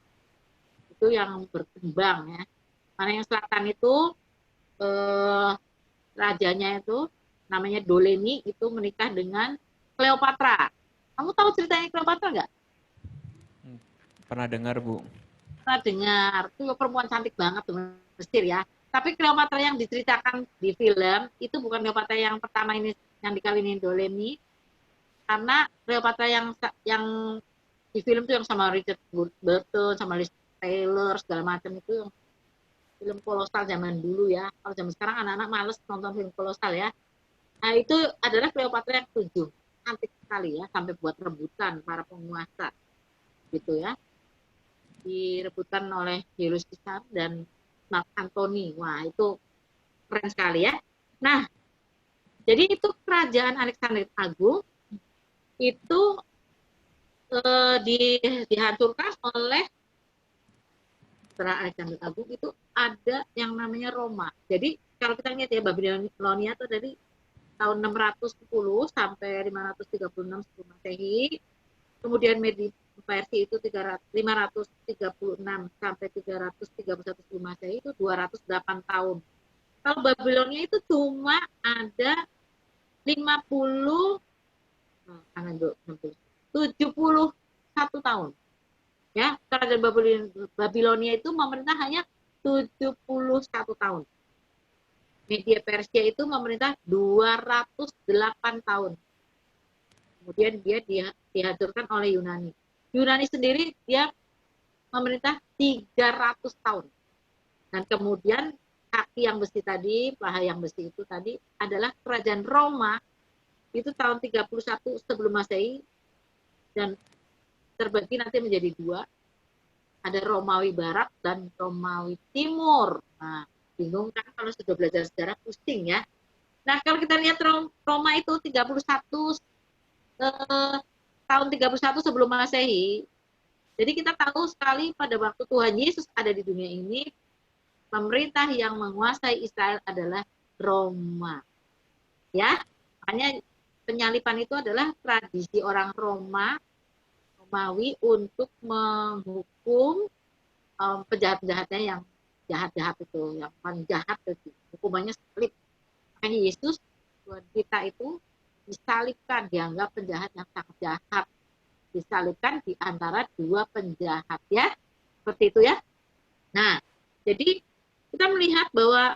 Itu yang berkembang ya. Mana yang selatan itu rajanya itu namanya Doleni, itu menikah dengan Cleopatra. Kamu tahu ceritanya Cleopatra nggak? Pernah dengar, Bu. Pernah dengar. Itu perempuan cantik banget tuh Mesir ya. Tapi Cleopatra yang diceritakan di film itu bukan Cleopatra yang pertama ini yang dikawinin Doleni, karena Cleopatra yang di film itu yang sama Richard Burton, sama Liz Taylor segala macam itu yang film kolosal zaman dulu ya. Kalau zaman sekarang anak-anak males nonton film kolosal ya. Nah itu adalah Cleopatra yang 7. Cantik sekali ya, sampai buat rebutan para penguasa gitu ya. Direbutan oleh Julius Caesar dan Mark Antony. Wah itu keren sekali ya. Nah, jadi itu kerajaan Alexander Agung itu dihancurkan oleh setelah Alexander Agung itu ada yang namanya Roma. Jadi kalau kita lihat ya Babilonia itu dari tahun 610 sampai 536 sebelum Masehi. Kemudian Persia itu 536 sampai 331 sebelum Masehi itu 208 tahun. Kalau Babilonia itu cuma ada 71 tahun. Ya, kerajaan Babilonia itu memerintah hanya 71 tahun. Media Persia itu memerintah 208 tahun. Kemudian dia dihancurkan oleh Yunani. Yunani sendiri dia memerintah 300 tahun. Dan kemudian kaki yang besi tadi, paha yang besi itu tadi adalah kerajaan Roma. Itu tahun 31 sebelum Masehi dan terbagi nanti menjadi 2. Ada Romawi Barat dan Romawi Timur. Nah, bingung kan kalau sudah belajar sejarah, pusing ya. Nah, kalau kita lihat Roma itu 31 tahun 31 sebelum Masehi. Jadi kita tahu sekali pada waktu Tuhan Yesus ada di dunia ini, pemerintah yang menguasai Israel adalah Roma. Ya, makanya penyalipan itu adalah tradisi orang Romawi untuk menghukum penjahat-penjahatnya yang jahat-jahat itu, yang paling jahat itu. Hukumannya salib. Makanya Yesus, Tuhan kita itu disalibkan, dianggap penjahat yang sangat jahat. Disalibkan di antara 2 penjahat ya. Seperti itu ya. Nah, jadi kita melihat bahwa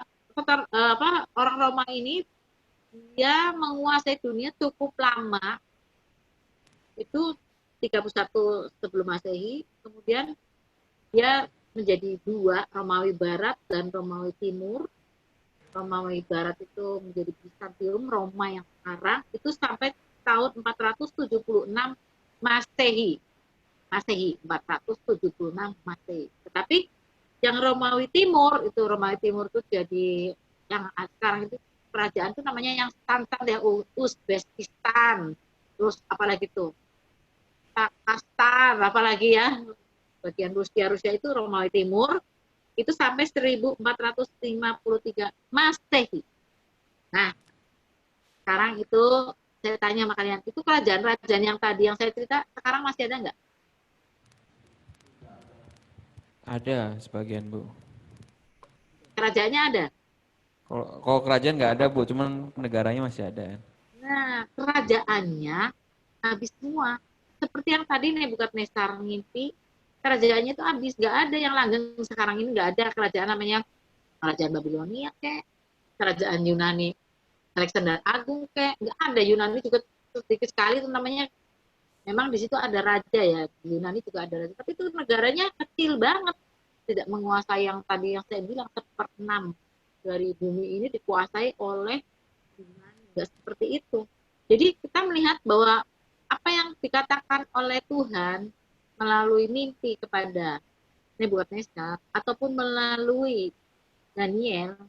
orang Roma ini dia menguasai dunia cukup lama. Itu 31 sebelum Masehi, kemudian dia menjadi 2, Romawi Barat dan Romawi Timur. Romawi Barat itu menjadi Bizantium, Roma yang sekarang, itu sampai tahun 476 Masehi. Masehi 476 Masehi. Tetapi yang Romawi Timur itu jadi yang sekarang itu kerajaan itu namanya yang Stantan ya, Uzbekistan. Terus apalagi tuh? Kazakhstan, apalagi ya? Bagian Rusia itu Romawi Timur itu sampai 1453 Masehi. Nah, sekarang itu saya tanya sama kalian, itu kerajaan-kerajaan yang tadi yang saya cerita sekarang masih ada nggak? Ada sebagian, Bu. Kerajaannya ada. Kalau kerajaan nggak ada, Bu, cuman negaranya masih ada. Nah, kerajaannya habis semua. Seperti yang tadi Nebukadnezar ngimpi, kerajaannya itu habis, nggak ada yang langgeng sekarang ini, nggak ada kerajaan namanya kerajaan Babilonia kayak, kerajaan Yunani Alexander Agung kayak, nggak ada. Yunani juga sedikit sekali itu namanya, memang di situ ada raja ya, di Yunani juga ada raja, tapi itu negaranya kecil banget, tidak menguasai yang tadi yang saya bilang 1/6 dari bumi ini dikuasai oleh Yunani, nggak seperti itu. Jadi kita melihat bahwa apa yang dikatakan oleh Tuhan melalui mimpi kepada Nebukadnezar ataupun melalui Daniel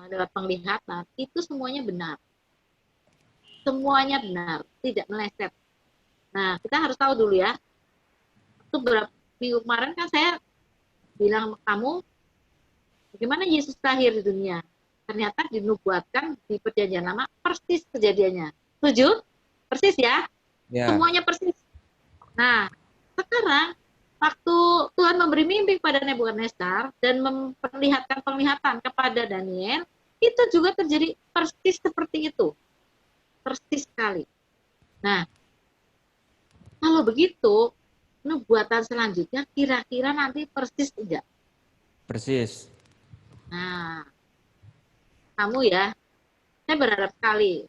lewat penglihatan, itu semuanya benar. Semuanya benar, tidak meleset. Nah, kita harus tahu dulu ya, itu beberapa minggu kemarin kan saya bilang sama kamu, bagaimana Yesus lahir di dunia. Ternyata dinubuatkan di perjanjian lama, persis kejadiannya. Setuju? Persis ya? Ya. Semuanya persis. Nah, sekarang waktu Tuhan memberi mimpi kepada Nebukadnezar dan memperlihatkan penglihatan kepada Daniel, itu juga terjadi persis seperti itu. Persis sekali. Nah, kalau begitu, nubuatan selanjutnya kira-kira nanti persis tidak? Persis. Nah, kamu ya, saya berharap sekali.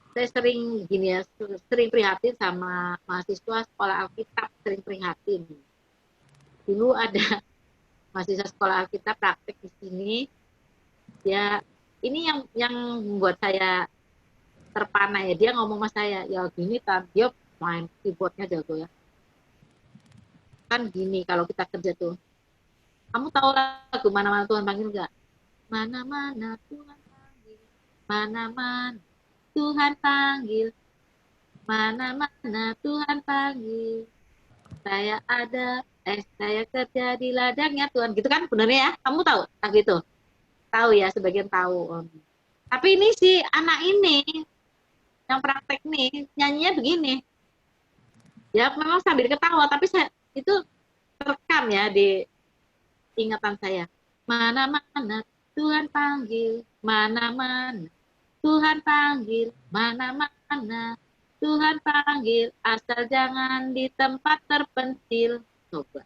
Saya sering gini ya, sering prihatin sama mahasiswa sekolah Alkitab, sering prihatin. Dulu ada mahasiswa sekolah Alkitab praktek di sini, ya ini yang membuat saya terpana ya, dia ngomong sama saya, ya gini dia main keyboardnya jago ya. Kan gini kalau kita kerja tuh, kamu tahu lagu Mana-Mana Tuhan Panggil nggak? Mana-mana Tuhan panggil, mana-mana Tuhan panggil, mana-mana Tuhan panggil, saya kerja di ladangnya Tuhan, gitu kan benernya ya? Kamu tahu lagu itu? Tahu ya, sebagian tahu. Tapi ini si anak ini yang praktek nih nyanyinya begini. Ya memang sambil ketawa, tapi saya itu terekam ya di ingatan saya. Mana-mana Tuhan panggil, mana-mana Tuhan panggil, mana-mana Tuhan panggil, asal jangan di tempat terpencil. Coba.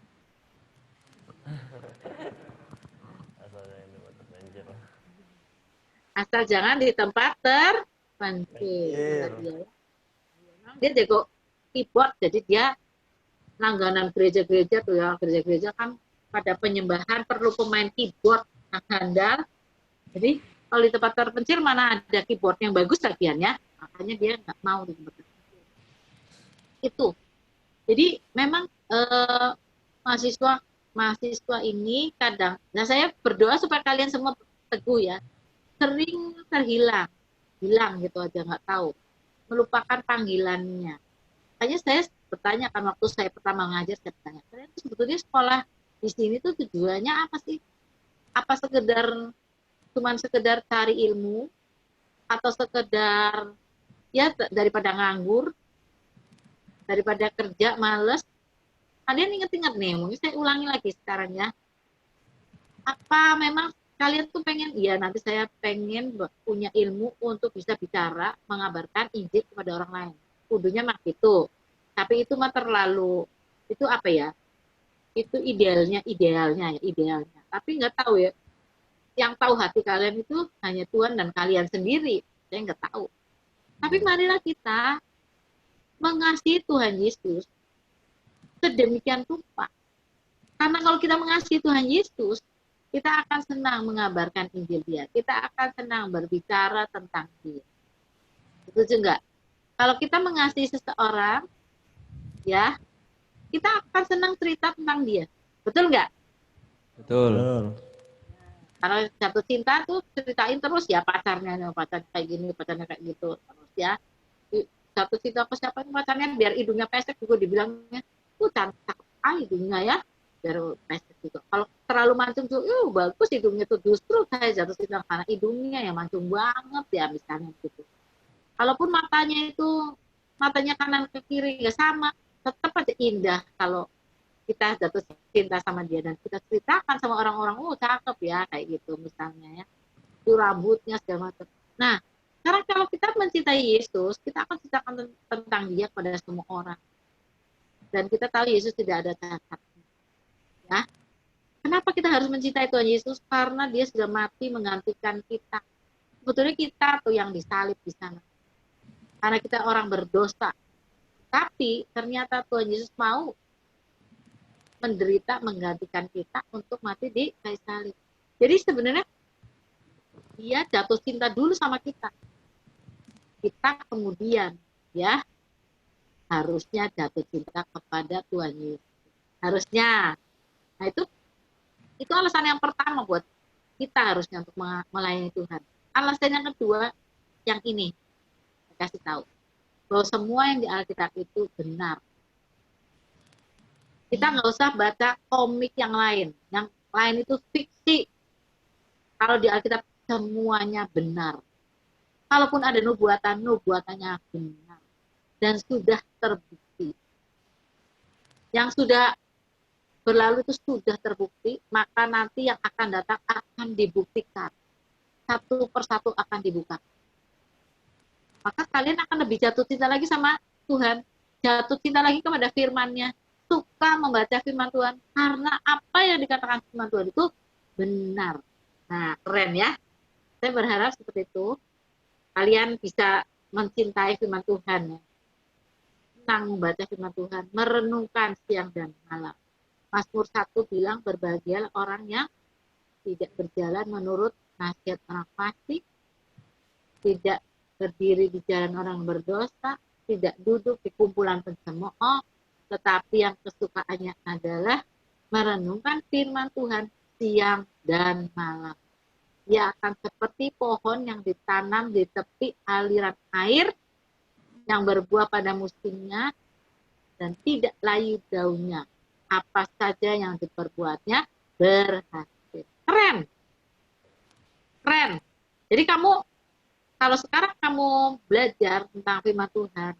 Asal jangan di tempat terpencil. Dia jago keyboard, jadi dia langganan gereja-gereja tuh ya, gereja-gereja kan pada penyembahan perlu pemain keyboard yang handal. Jadi kalau di tempat terpencil mana ada keyboard yang bagus lagiannya, makanya dia nggak mau di tempat terpencil. Itu. Jadi memang mahasiswa ini kadang, nah saya berdoa supaya kalian semua teguh ya, sering hilang gitu aja, nggak tahu, melupakan panggilannya. Makanya saya bertanya kan waktu saya pertama ngajar, saya bertanya, kalian tuh sebetulnya sekolah di sini tuh tujuannya apa sih? Apa cuman sekedar cari ilmu, atau sekedar ya daripada nganggur, daripada kerja males? Kalian ingat-ingat nih, mungkin saya ulangi lagi sekarang ya. Apa memang kalian tuh pengen, iya nanti saya pengen punya ilmu untuk bisa bicara, mengabarkan Injil kepada orang lain. Kudunya mah gitu. Tapi itu mah terlalu, itu apa ya? Itu idealnya. Tapi nggak tahu ya. Yang tahu hati kalian itu hanya Tuhan dan kalian sendiri. Saya nggak tahu. Tapi marilah kita mengasihi Tuhan Yesus sedemikian rupa. Karena kalau kita mengasihi Tuhan Yesus, kita akan senang mengabarkan Injil Dia. Kita akan senang berbicara tentang Dia. Setuju nggak? Kalau kita mengasihi seseorang, ya, kita akan senang cerita tentang dia. Betul nggak? Betul. Kalau jatuh cinta tuh ceritain terus ya pacarnya kayak gini, pacarnya kayak gitu. Terus ya, jatuh cinta ke siapa pacarnya biar hidungnya pesek juga dibilangnya, cantik hidungnya ya, biar pesek juga. Kalau terlalu mancung tuh, bagus hidungnya tuh, justru saya jatuh cinta karena hidungnya yang mancung banget ya misalnya gitu. Kalaupun matanya kanan ke kiri ya sama, tetap aja indah kalau kita jatuh cinta sama dia dan kita ceritakan sama orang-orang, cakep ya kayak gitu misalnya ya, itu rambutnya segala macam. Nah, sekarang kalau kita mencintai Yesus, kita akan ceritakan tentang dia pada semua orang. Dan kita tahu Yesus tidak ada cacatnya. Ya. Kenapa kita harus mencintai Tuhan Yesus? Karena dia sudah mati menggantikan kita. Sebetulnya kita tuh yang disalib di sana. Karena kita orang berdosa. Tapi ternyata Tuhan Yesus mau menderita menggantikan kita untuk mati di kayu salib. Jadi sebenarnya dia jatuh cinta dulu sama kita. Kita kemudian ya harusnya jatuh cinta kepada Tuhan Yesus. Harusnya. Nah itu alasan yang pertama buat kita harusnya untuk melayani Tuhan. Alasan yang kedua yang ini saya kasih tahu bahwa semua yang di Alkitab itu benar. Kita nggak usah baca komik yang lain. Yang lain itu fiksi. Kalau di Alkitab semuanya benar. Kalaupun ada nubuatannya benar. Dan sudah terbukti. Yang sudah berlalu itu sudah terbukti, maka nanti yang akan datang akan dibuktikan. Satu persatu akan dibuka. Maka kalian akan lebih jatuh cinta lagi sama Tuhan. Jatuh cinta lagi kepada firman-Nya. Suka membaca firman Tuhan karena apa yang dikatakan firman Tuhan itu benar. Nah, keren ya. Saya berharap seperti itu. Kalian bisa mencintai firman Tuhan ya. Senang membaca firman Tuhan, merenungkan siang dan malam. Mazmur 1 bilang berbahagialah orang yang tidak berjalan menurut nasihat orang fasik, tidak berdiri di jalan orang berdosa, tidak duduk di kumpulan pencemooh, tetapi yang kesukaannya adalah merenungkan firman Tuhan siang dan malam. Ia akan seperti pohon yang ditanam di tepi aliran air, yang berbuah pada musimnya, dan tidak layu daunnya. Apa saja yang diperbuatnya berhasil. Keren! Keren! Jadi kalau sekarang kamu belajar tentang firman Tuhan,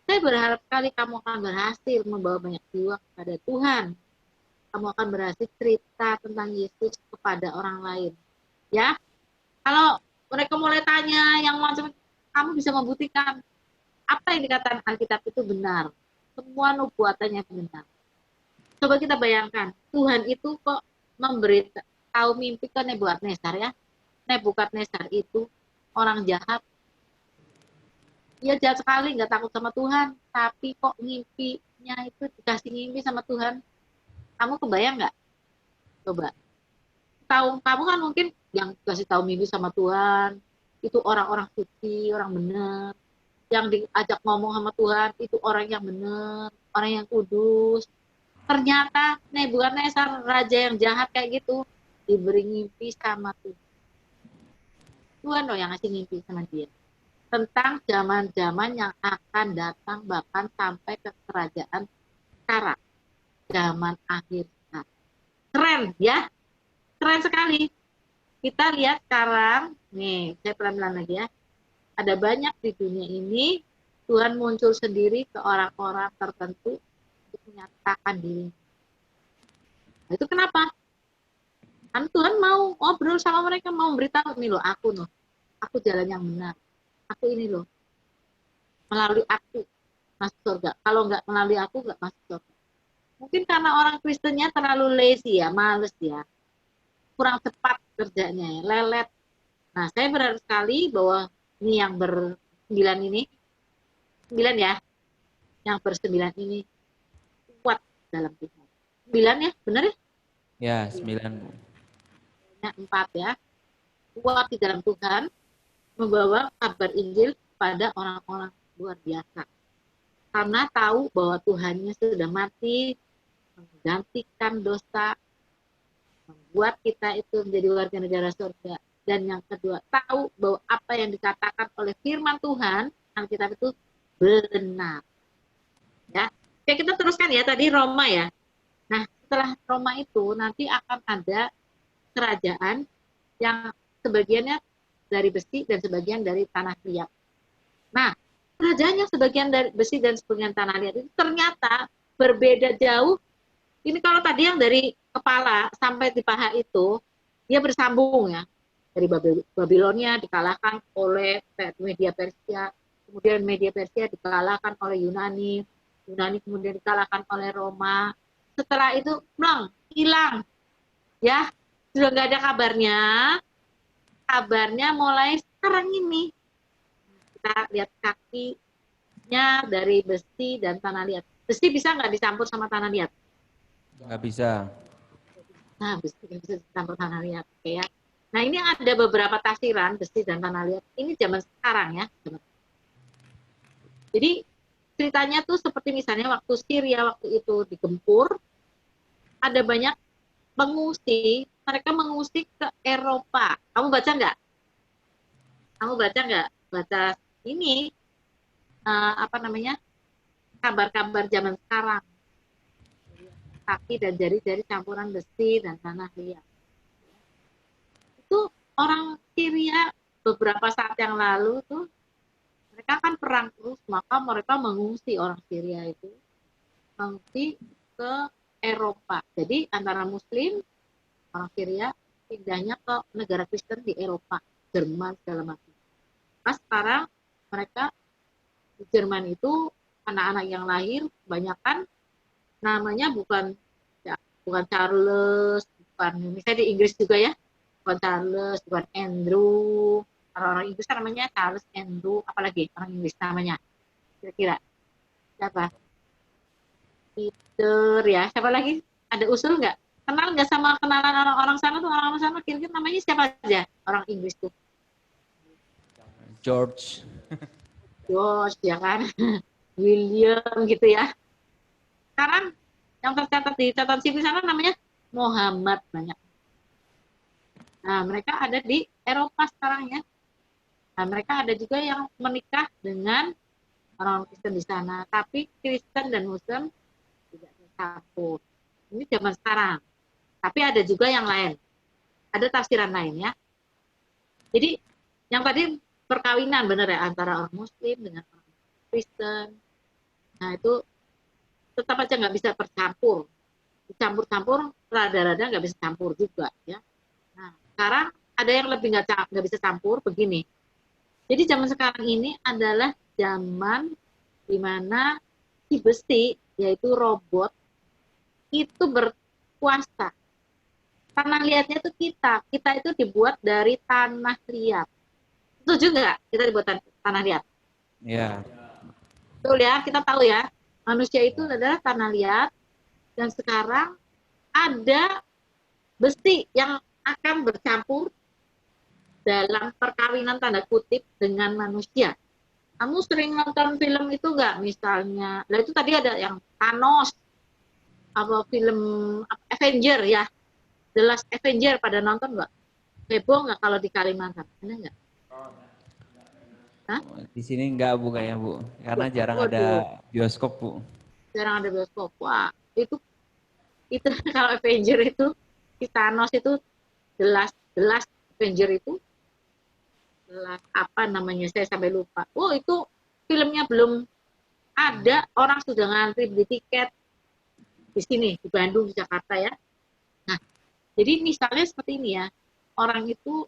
saya berharap sekali kamu akan berhasil membawa banyak jiwa kepada Tuhan. Kamu akan berhasil cerita tentang Yesus kepada orang lain. Ya, kalau mereka mulai tanya yang macam, kamu bisa membuktikan apa yang dikatakan Alkitab itu benar. Semua nubuatannya benar. Coba kita bayangkan, Tuhan itu kok memberitahu mimpi ke Nebukadnezar ya. Nebukadnezar itu orang jahat. Dia jahat sekali, nggak takut sama Tuhan. Tapi kok mimpinya itu dikasih mimpi sama Tuhan. Kamu kebayang nggak? Coba. Kamu kan mungkin yang kasih tahu mimpi sama Tuhan, itu orang-orang suci, orang benar. Yang diajak ngomong sama Tuhan, itu orang yang benar, orang yang kudus. Ternyata Nebukadnezar, raja yang jahat kayak gitu, diberi mimpi sama Tuhan. Tuhan loh yang ngasih mimpi sama dia. Tentang zaman-zaman yang akan datang, bahkan sampai ke kerajaan sekarang. Zaman akhir. Nah, keren ya. Keren sekali. Kita lihat sekarang, nih saya pelan-pelan lagi ya. Ada banyak di dunia ini, Tuhan muncul sendiri ke orang-orang tertentu untuk menyatakan diri. Nah, itu kenapa? Kan Tuhan mau ngobrol sama mereka, mau beritahu, nih loh aku jalan yang benar. Aku ini loh, melalui aku masuk surga. Kalau nggak melalui aku, nggak masuk surga. Mungkin karena orang Kristennya terlalu lazy ya, males ya. Kurang cepat kerjanya ya, lelet. Nah, saya berharap sekali bahwa ini yang bersembilan ini, 9 ya, yang bersembilan ini kuat dalam Tuhan. 9 ya, benar ya? Ya, 9. 4 ya. Kuat di dalam Tuhan, membawa kabar Injil pada orang-orang luar biasa. Karena tahu bahwa Tuhannya sudah mati, menggantikan dosa, membuat kita itu menjadi warga negara surga. Dan yang kedua, tahu bahwa apa yang dikatakan oleh firman Tuhan, Alkitab itu benar. Ya. Oke, kita teruskan ya, tadi Roma ya. Nah, setelah Roma itu nanti akan ada kerajaan yang sebagiannya dari besi dan sebagian dari tanah liat. Nah, kerajaan yang sebagian dari besi dan sebagian tanah liat itu ternyata berbeda jauh. Ini kalau tadi yang dari kepala sampai di paha itu, dia bersambung ya. Dari Babilonia dikalahkan oleh Media Persia, kemudian Media Persia dikalahkan oleh Yunani, Yunani kemudian dikalahkan oleh Roma. Setelah itu, hilang. Ya, sudah nggak ada kabarnya. Kabarnya mulai sekarang ini. Kita lihat kakinya dari besi dan tanah liat. Besi bisa nggak dicampur sama tanah liat? Nggak bisa. Nah, besi nggak bisa dicampur tanah liat. Oke ya. Nah, ini ada beberapa tafsiran besi dan tanah liat. Ini zaman sekarang ya. Jadi, ceritanya tuh seperti misalnya waktu Syria waktu itu digempur, ada banyak pengungsi, mereka mengungsi ke Eropa. Kamu baca nggak? Kamu baca nggak? Baca ini, kabar-kabar zaman sekarang. Kaki dan jari-jari campuran besi dan tanah liat. Itu orang Syria beberapa saat yang lalu tuh mereka kan perang terus, maka mereka mengungsi orang Syria itu mengungsi ke Eropa. Jadi antara Muslim orang Syria pindahnya ke negara Kristen di Eropa, Jerman segala macam. Nah sekarang mereka di Jerman itu anak-anak yang lahir kebanyakan namanya bukan Charles, bukan misalnya di Inggris juga ya. Bukan Charles, bukan Andrew. Orang Inggris namanya Charles, Andrew, apalagi orang Inggris namanya. Kira-kira siapa? Peter ya. Siapa lagi? Ada usul nggak? Kenal nggak sama kenalan orang-orang sana tuh? Orang-orang sana kira-kira namanya siapa aja? Orang Inggris tuh. George. George ya kan? William gitu ya. Sekarang yang tercatat di catatan sipil sana namanya Muhammad banyak. Nah, mereka ada di Eropa sekarang ya. Nah, mereka ada juga yang menikah dengan orang Kristen di sana. Tapi Kristen dan Muslim tidak bersatu. Ini zaman sekarang. Tapi ada juga yang lain. Ada tafsiran lain ya. Jadi, yang tadi perkawinan benar ya, antara orang Muslim dengan orang Kristen. Nah, itu tetap aja nggak bisa bercampur. Dicampur-campur, rada-rada nggak bisa campur juga ya. Nah, sekarang ada yang lebih nggak bisa campur begini. Jadi zaman sekarang ini adalah zaman di mana si besi, yaitu robot, itu berkuasa. Tanah liatnya itu kita itu dibuat dari tanah liat. Setuju nggak kita dibuat tanah liat? Ya. Betul ya, kita tahu ya, manusia itu adalah tanah liat, dan sekarang ada besi yang akan bercampur dalam perkawinan tanda kutip dengan manusia. Kamu sering nonton film itu nggak? Misalnya, nah itu tadi ada yang Thanos, apa film Avenger ya, The Last Avenger, pada nonton nggak? Heboh nggak kalau di Kalimantan? Ada nggak? Hah? Di sini enggak Bu kayaknya Bu, karena jarang ada bioskop Bu. Jarang ada bioskop. Wah, itu kalau Avenger itu, si Thanos itu The Last Avenger itu, apa namanya, saya sampai lupa. Oh, itu filmnya belum ada, orang sudah ngantri beli tiket di sini, di Bandung, di Jakarta ya. Nah, jadi misalnya seperti ini ya, orang itu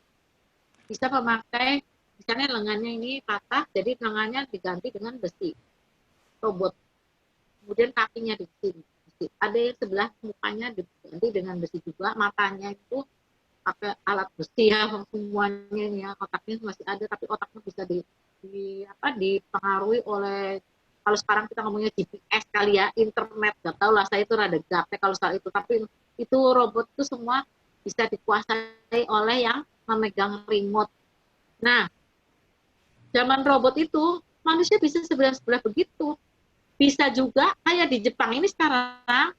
bisa memakai, misalnya lengannya ini patah, jadi lengannya diganti dengan besi, robot. Kemudian kakinya di sini. Ada yang sebelah mukanya diganti dengan besi juga, matanya itu pakai alat besi ya, semuanya ya, otaknya masih ada, tapi otaknya bisa dipengaruhi oleh, kalau sekarang kita ngomongnya GPS kali ya, internet, nggak tahu lah, saya itu rada gaptek kalau soal itu, tapi itu robot itu semua bisa dikuasai oleh yang memegang remote. Nah, zaman robot itu manusia bisa sebelah-sebelah begitu. Bisa juga kayak di Jepang ini sekarang,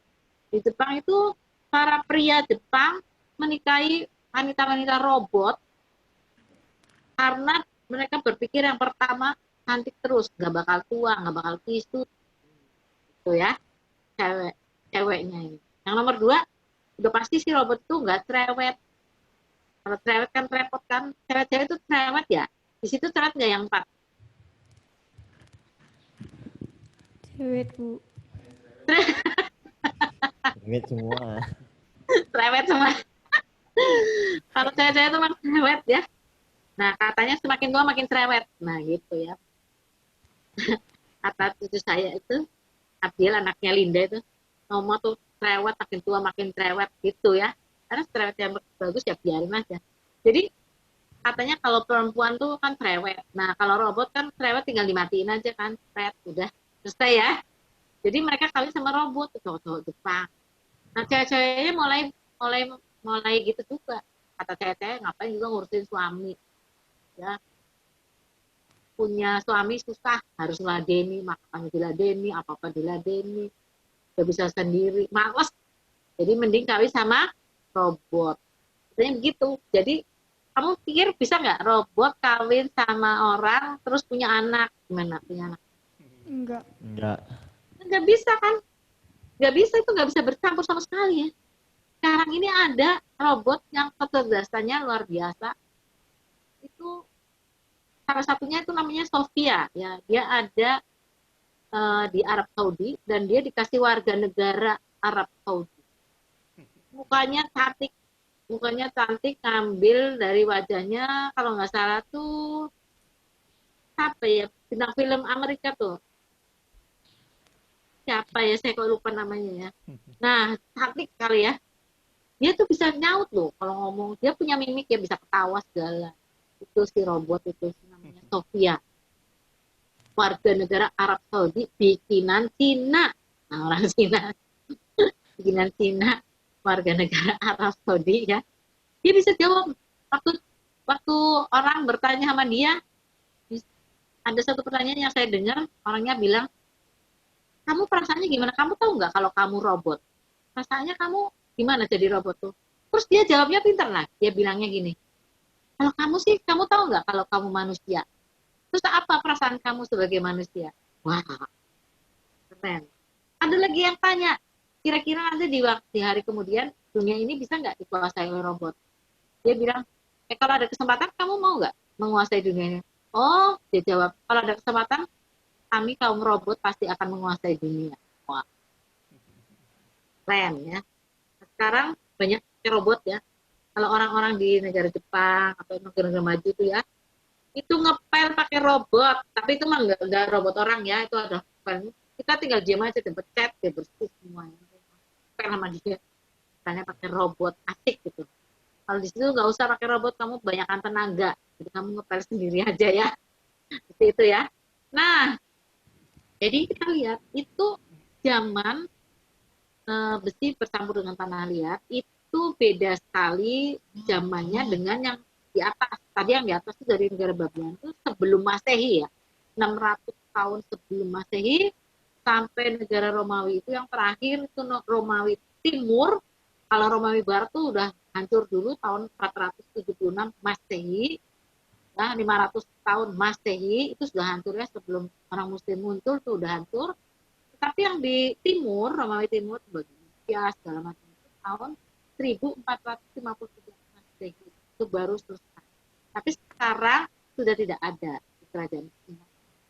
di Jepang itu para pria Jepang menikahi wanita-wanita robot karena mereka berpikir yang pertama cantik terus, nggak bakal tua, nggak bakal kisut, gitu ya, ceweknya ini. Yang nomor dua, udah pasti si robot itu nggak cerewet. Kalau cerewet kan repot kan, cewek-cewek itu cerewet ya. Di situ cerewet nggak yang empat? Cewek, Bu. Cerewet semua. Cerewet semua. Kalau cewek-cewek itu memang cerewet ya. Nah, katanya semakin tua makin cerewet. Nah, gitu ya. Kata cucu saya itu, Abiel anaknya Linda itu, ngomong tuh cerewet, makin tua makin cerewet gitu ya. Karena cerewet yang bagus ya biarin aja. Jadi katanya kalau perempuan tuh kan cerewet. Nah, kalau robot kan cerewet tinggal dimatiin aja kan, cerewet udah selesai ya. Jadi mereka kawin sama robot, cowok-cowok Jepang. Nah, cewek-ceweknya mulai gitu juga. Kata cewek-cewek ngapain juga ngurusin suami. Ya, punya suami susah, harus ladeni, makan diladeni, apa-apa diladeni, gak bisa sendiri, males. Jadi mending kawin sama robot. Katanya begitu. Jadi kamu pikir bisa nggak robot kawin sama orang terus punya anak? Gimana punya anak? Enggak. Nggak bisa kan? Nggak bisa, itu nggak bisa bercampur sama sekali ya. Sekarang ini ada robot yang kecerdasannya luar biasa. Itu salah satunya itu namanya Sofia ya, dia ada di Arab Saudi dan dia dikasih warga negara Arab Saudi. Mukanya cantik, ngambil dari wajahnya kalau nggak salah tuh apa ya, bintang film Amerika tuh siapa ya, saya kok lupa namanya ya. Nah, cantik kali ya, dia tuh bisa nyaut loh kalau ngomong, dia punya mimik, dia bisa ketawa segala. Itu si robot itu namanya Sofia, warga negara Arab Saudi bikinan Cina. Nah, orang Cina bikinan Cina, warga negara Arab Saudi ya, dia bisa jawab. Waktu orang bertanya sama dia, ada satu pertanyaan yang saya dengar, orangnya bilang, kamu perasaannya gimana, kamu tahu nggak kalau kamu robot, perasaannya kamu gimana jadi robot tuh? Terus dia jawabnya pintar lah, dia bilangnya gini, kalau kamu sih, kamu tahu nggak kalau kamu manusia? Terus apa perasaan kamu sebagai manusia? Wah, keren. Ada lagi yang tanya, kira-kira nanti di hari kemudian dunia ini bisa nggak dikuasai oleh robot? Dia bilang, kalau ada kesempatan kamu mau nggak menguasai dunia ini? Oh, dia jawab, kalau ada kesempatan kami kaum robot pasti akan menguasai dunia. Wah, keren ya. Sekarang banyak robot ya. Kalau orang-orang di negara Jepang atau negara-negara maju itu ya, itu ngepel pakai robot, tapi itu mah nggak robot orang ya, itu ada kita tinggal diam aja, dipencet, dia bersih semuanya. Ngepel sama dia, misalnya pakai robot, asik gitu. Kalau di situ nggak usah pakai robot, kamu banyakkan tenaga, jadi kamu ngepel sendiri aja ya, seperti itu ya. Nah, jadi kita lihat itu zaman besi bercampur dengan tanah liat itu beda sekali zamannya dengan yang di atas. Tadi yang di atas itu dari negara Babylon itu sebelum Masehi ya, 600 tahun sebelum Masehi sampai negara Romawi itu yang terakhir itu Romawi Timur. Kalau Romawi Barat tuh udah hancur dulu tahun 476 Masehi. Nah, 500 tahun Masehi itu sudah hancur ya, sebelum orang Muslim muncul tuh udah hancur. Tapi yang di timur, Romawi Timur, Bagia, segala macam itu tahun 1453 Masehi itu baru selesai. Tapi sekarang sudah tidak ada di kerajaan Cina.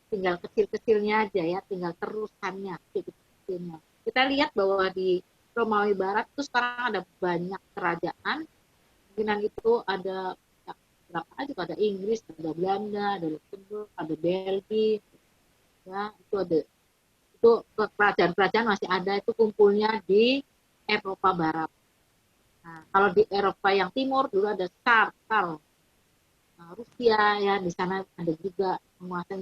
Tinggal kecil-kecilnya aja ya, tinggal terusannya, kecil-kecilnya. Kita lihat bahwa di Romawi Barat itu sekarang ada banyak kerajaan. Mungkinan itu ada berapa aja, ada Inggris, ada Belanda, ada Luxembourg, ada Belgia, ya itu ada. Itu kerajaan-kerajaan masih ada, itu kumpulnya di Eropa Barat. Nah, kalau di Eropa yang timur dulu ada Tsar, nah, Rusia ya, di sana ada juga penguasa,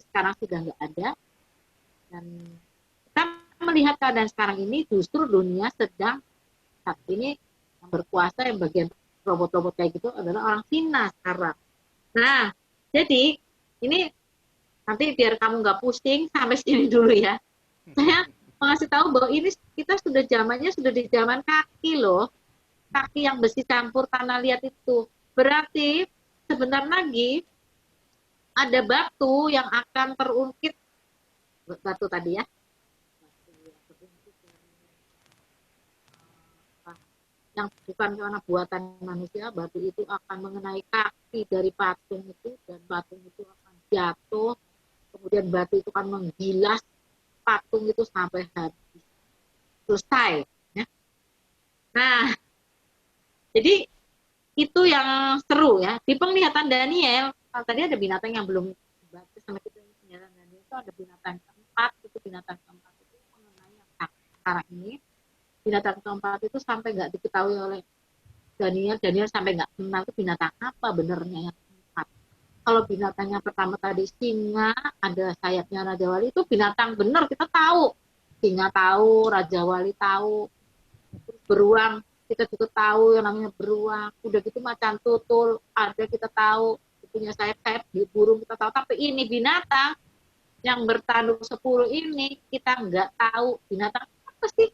sekarang sudah nggak ada. Dan kita melihat keadaan sekarang ini justru dunia sedang saat ini yang berkuasa, yang bagian robot-robot kayak gitu adalah orang Cina sekarang. Nah, jadi ini Nanti biar kamu nggak pusing sampai sini dulu ya. Saya mengasih tahu bahwa ini kita sudah zamannya sudah di zaman kaki loh. Kaki yang besi campur tanah liat itu. Berarti sebentar lagi ada batu yang akan terungkit. Batu tadi ya. Yang bukan karena buatan manusia, batu itu akan mengenai kaki dari patung itu, dan patung itu akan jatuh, kemudian batu itu akan menggilas patung itu sampai habis, selesai. Ya. Nah, jadi itu yang seru ya. Di penglihatan Daniel, tadi ada binatang yang belum dibaca sama kita, penglihatan Daniel itu ada binatang keempat, itu binatang keempat itu mengenai yang sekarang ini. Binatang keempat itu sampai nggak diketahui oleh Daniel sampai nggak kenal itu binatang apa benernya yang keempat. Kalau binatang yang pertama tadi singa, ada sayapnya Raja Wali, itu binatang bener, kita tahu. Singa tahu, Raja Wali tahu. Terus beruang, kita juga tahu yang namanya beruang. Udah gitu macan tutul, ada kita tahu. Punya sayap-sayap di burung kita tahu. Tapi ini binatang yang bertanduk 10 ini, kita nggak tahu binatang apa sih.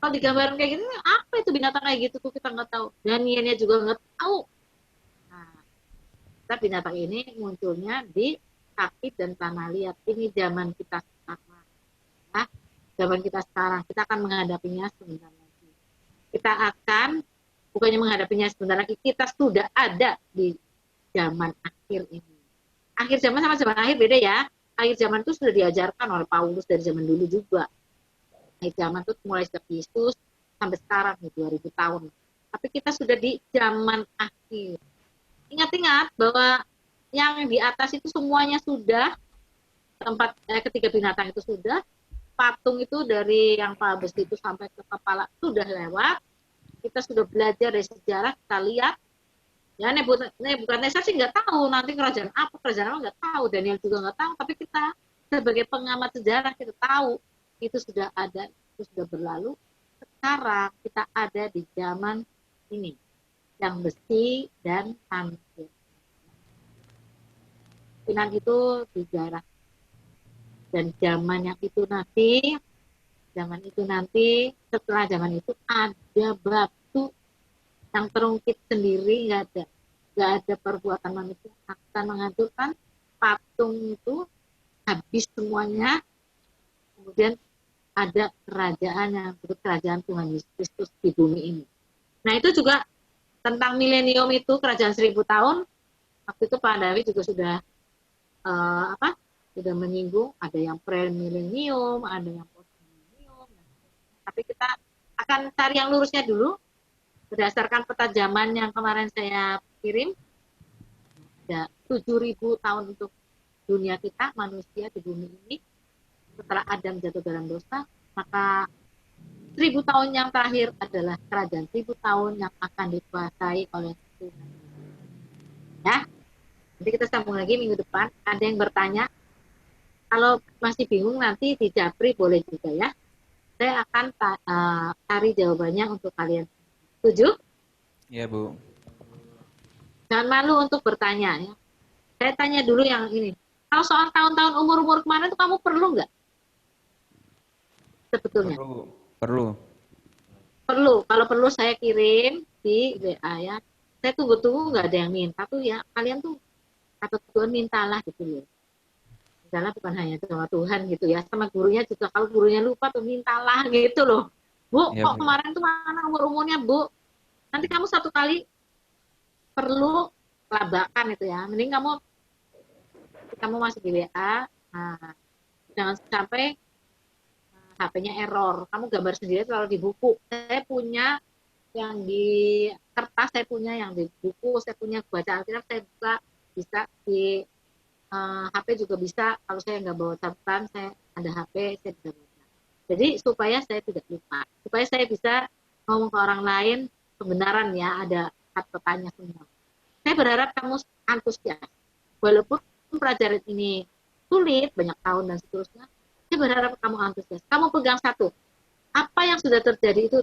Kalau digambarin kayak gini, apa itu binatang kayak gitu tuh kita nggak tahu. Danielnya juga nggak tahu. Nah, kita binatang ini munculnya di kaki dan tanah liat. Ini zaman kita sekarang. Nah, zaman kita sekarang. Kita akan menghadapinya sebentar lagi. Kita akan, bukannya menghadapinya sebentar lagi, kita sudah ada di zaman akhir ini. Akhir zaman sama zaman akhir beda ya. Akhir zaman itu sudah diajarkan oleh Paulus dari zaman dulu juga. Zaman itu mulai sejak Yesus sampai sekarang nih 2000 tahun. Tapi kita sudah di zaman akhir. Ingat-ingat bahwa yang di atas itu semuanya sudah, ketiga binatang itu sudah, patung itu dari yang besi itu sampai ke kepala sudah lewat. Kita sudah belajar dari sejarah, kita lihat. Ya Nebukadnezar sih nggak tahu nanti kerajaan apa nggak tahu, Daniel juga nggak tahu. Tapi kita sebagai pengamat sejarah kita tahu. Itu sudah ada, itu sudah berlalu. Sekarang kita ada di zaman ini, yang besi dan tanah. Pinang itu dijarah. Dan zaman itu nanti, setelah zaman itu ada batu yang terungkit sendiri, nggak ada perbuatan manusia, akan menghancurkan patung itu, habis semuanya. Kemudian ada kerajaan yang disebut kerajaan Tuhan Yesus Kristus di bumi ini. Nah itu juga tentang milenium itu, kerajaan 1000 tahun. Waktu itu Pak Dawi juga sudah sudah menyinggung, ada yang pre-milenium, ada yang post-milenium. Tapi kita akan cari yang lurusnya dulu. Berdasarkan peta zaman yang kemarin saya kirim, ada 7000 tahun untuk dunia kita, manusia di bumi ini. Setelah Adam jatuh dalam dosa, maka 1000 tahun yang terakhir adalah kerajaan 1000 tahun yang akan dikuasai oleh Tuhan. Ya, nanti kita sambung lagi minggu depan. Ada yang bertanya, kalau masih bingung nanti di Japri boleh juga ya. Saya akan cari jawabannya untuk kalian. Setuju? Iya, Bu. Jangan malu untuk bertanya ya. Saya tanya dulu yang ini. Kalau soal tahun-tahun umur-umur kemarin itu kamu perlu nggak? Sebetulnya. Perlu. Kalau perlu saya kirim di WA ya. Saya tunggu-tunggu nggak ada yang minta tuh ya. Kalian tuh kata Tuhan mintalah gitu loh. Mintalah bukan hanya sama Tuhan gitu ya. Sama gurunya juga, kalau gurunya lupa tuh mintalah gitu loh. Bu, Ya, kok kemarin tuh mana umur-umurnya Bu? Nanti kamu satu kali perlu labakan itu ya. Mending kamu masih di WA. Nah, jangan sampai HP-nya error. Kamu gambar sendiri kalau di buku. Saya punya yang di kertas, saya punya yang di buku, saya punya baca Alkitab, saya buka, bisa di HP juga bisa. Kalau saya nggak bawa catatan, saya ada HP, saya bisa baca. Jadi supaya saya tidak lupa, supaya saya bisa ngomong ke orang lain kebenaran ya, ada catatannya semua. Saya berharap kamu antusias. Walaupun pelajaran ini sulit, banyak tahun dan seterusnya, saya berharap kamu antusias. Kamu pegang satu. Apa yang sudah terjadi itu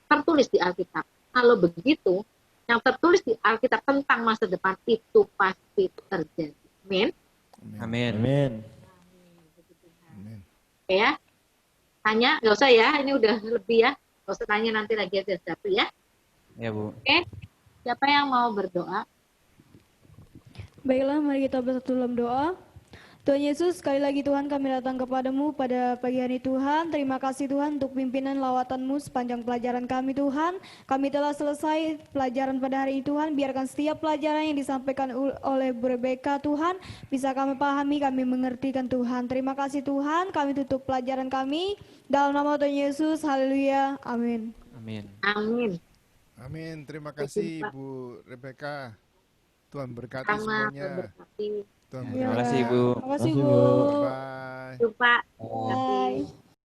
tertulis di Alkitab. Kalau begitu, yang tertulis di Alkitab tentang masa depan itu pasti terjadi. Amin. Amin. Amin. Amin. Oke ya. Tanya, nggak usah ya, ini udah lebih ya. Nggak usah tanya, nanti lagi aja satu ya. Ya, Bu. Oke, siapa yang mau berdoa? Baiklah, mari kita bersatu dalam doa. Tuhan Yesus, sekali lagi Tuhan kami datang kepadamu pada pagi hari Tuhan. Terima kasih Tuhan untuk pimpinan lawatanmu sepanjang pelajaran kami Tuhan. Kami telah selesai pelajaran pada hari ini Tuhan. Biarkan setiap pelajaran yang disampaikan oleh Bu Rebecca Tuhan bisa kami pahami, kami mengertikan Tuhan. Terima kasih Tuhan, kami tutup pelajaran kami. Dalam nama Tuhan Yesus, haleluya, amin. Amin. Amin. Amin. Terima kasih Bu Rebecca. Tuhan berkati Sama, semuanya. berkati. Tuhan Terima kasih, Bu. Terima kasih Terima kasih, Bu. Bu. Bye. Lupa. Bye.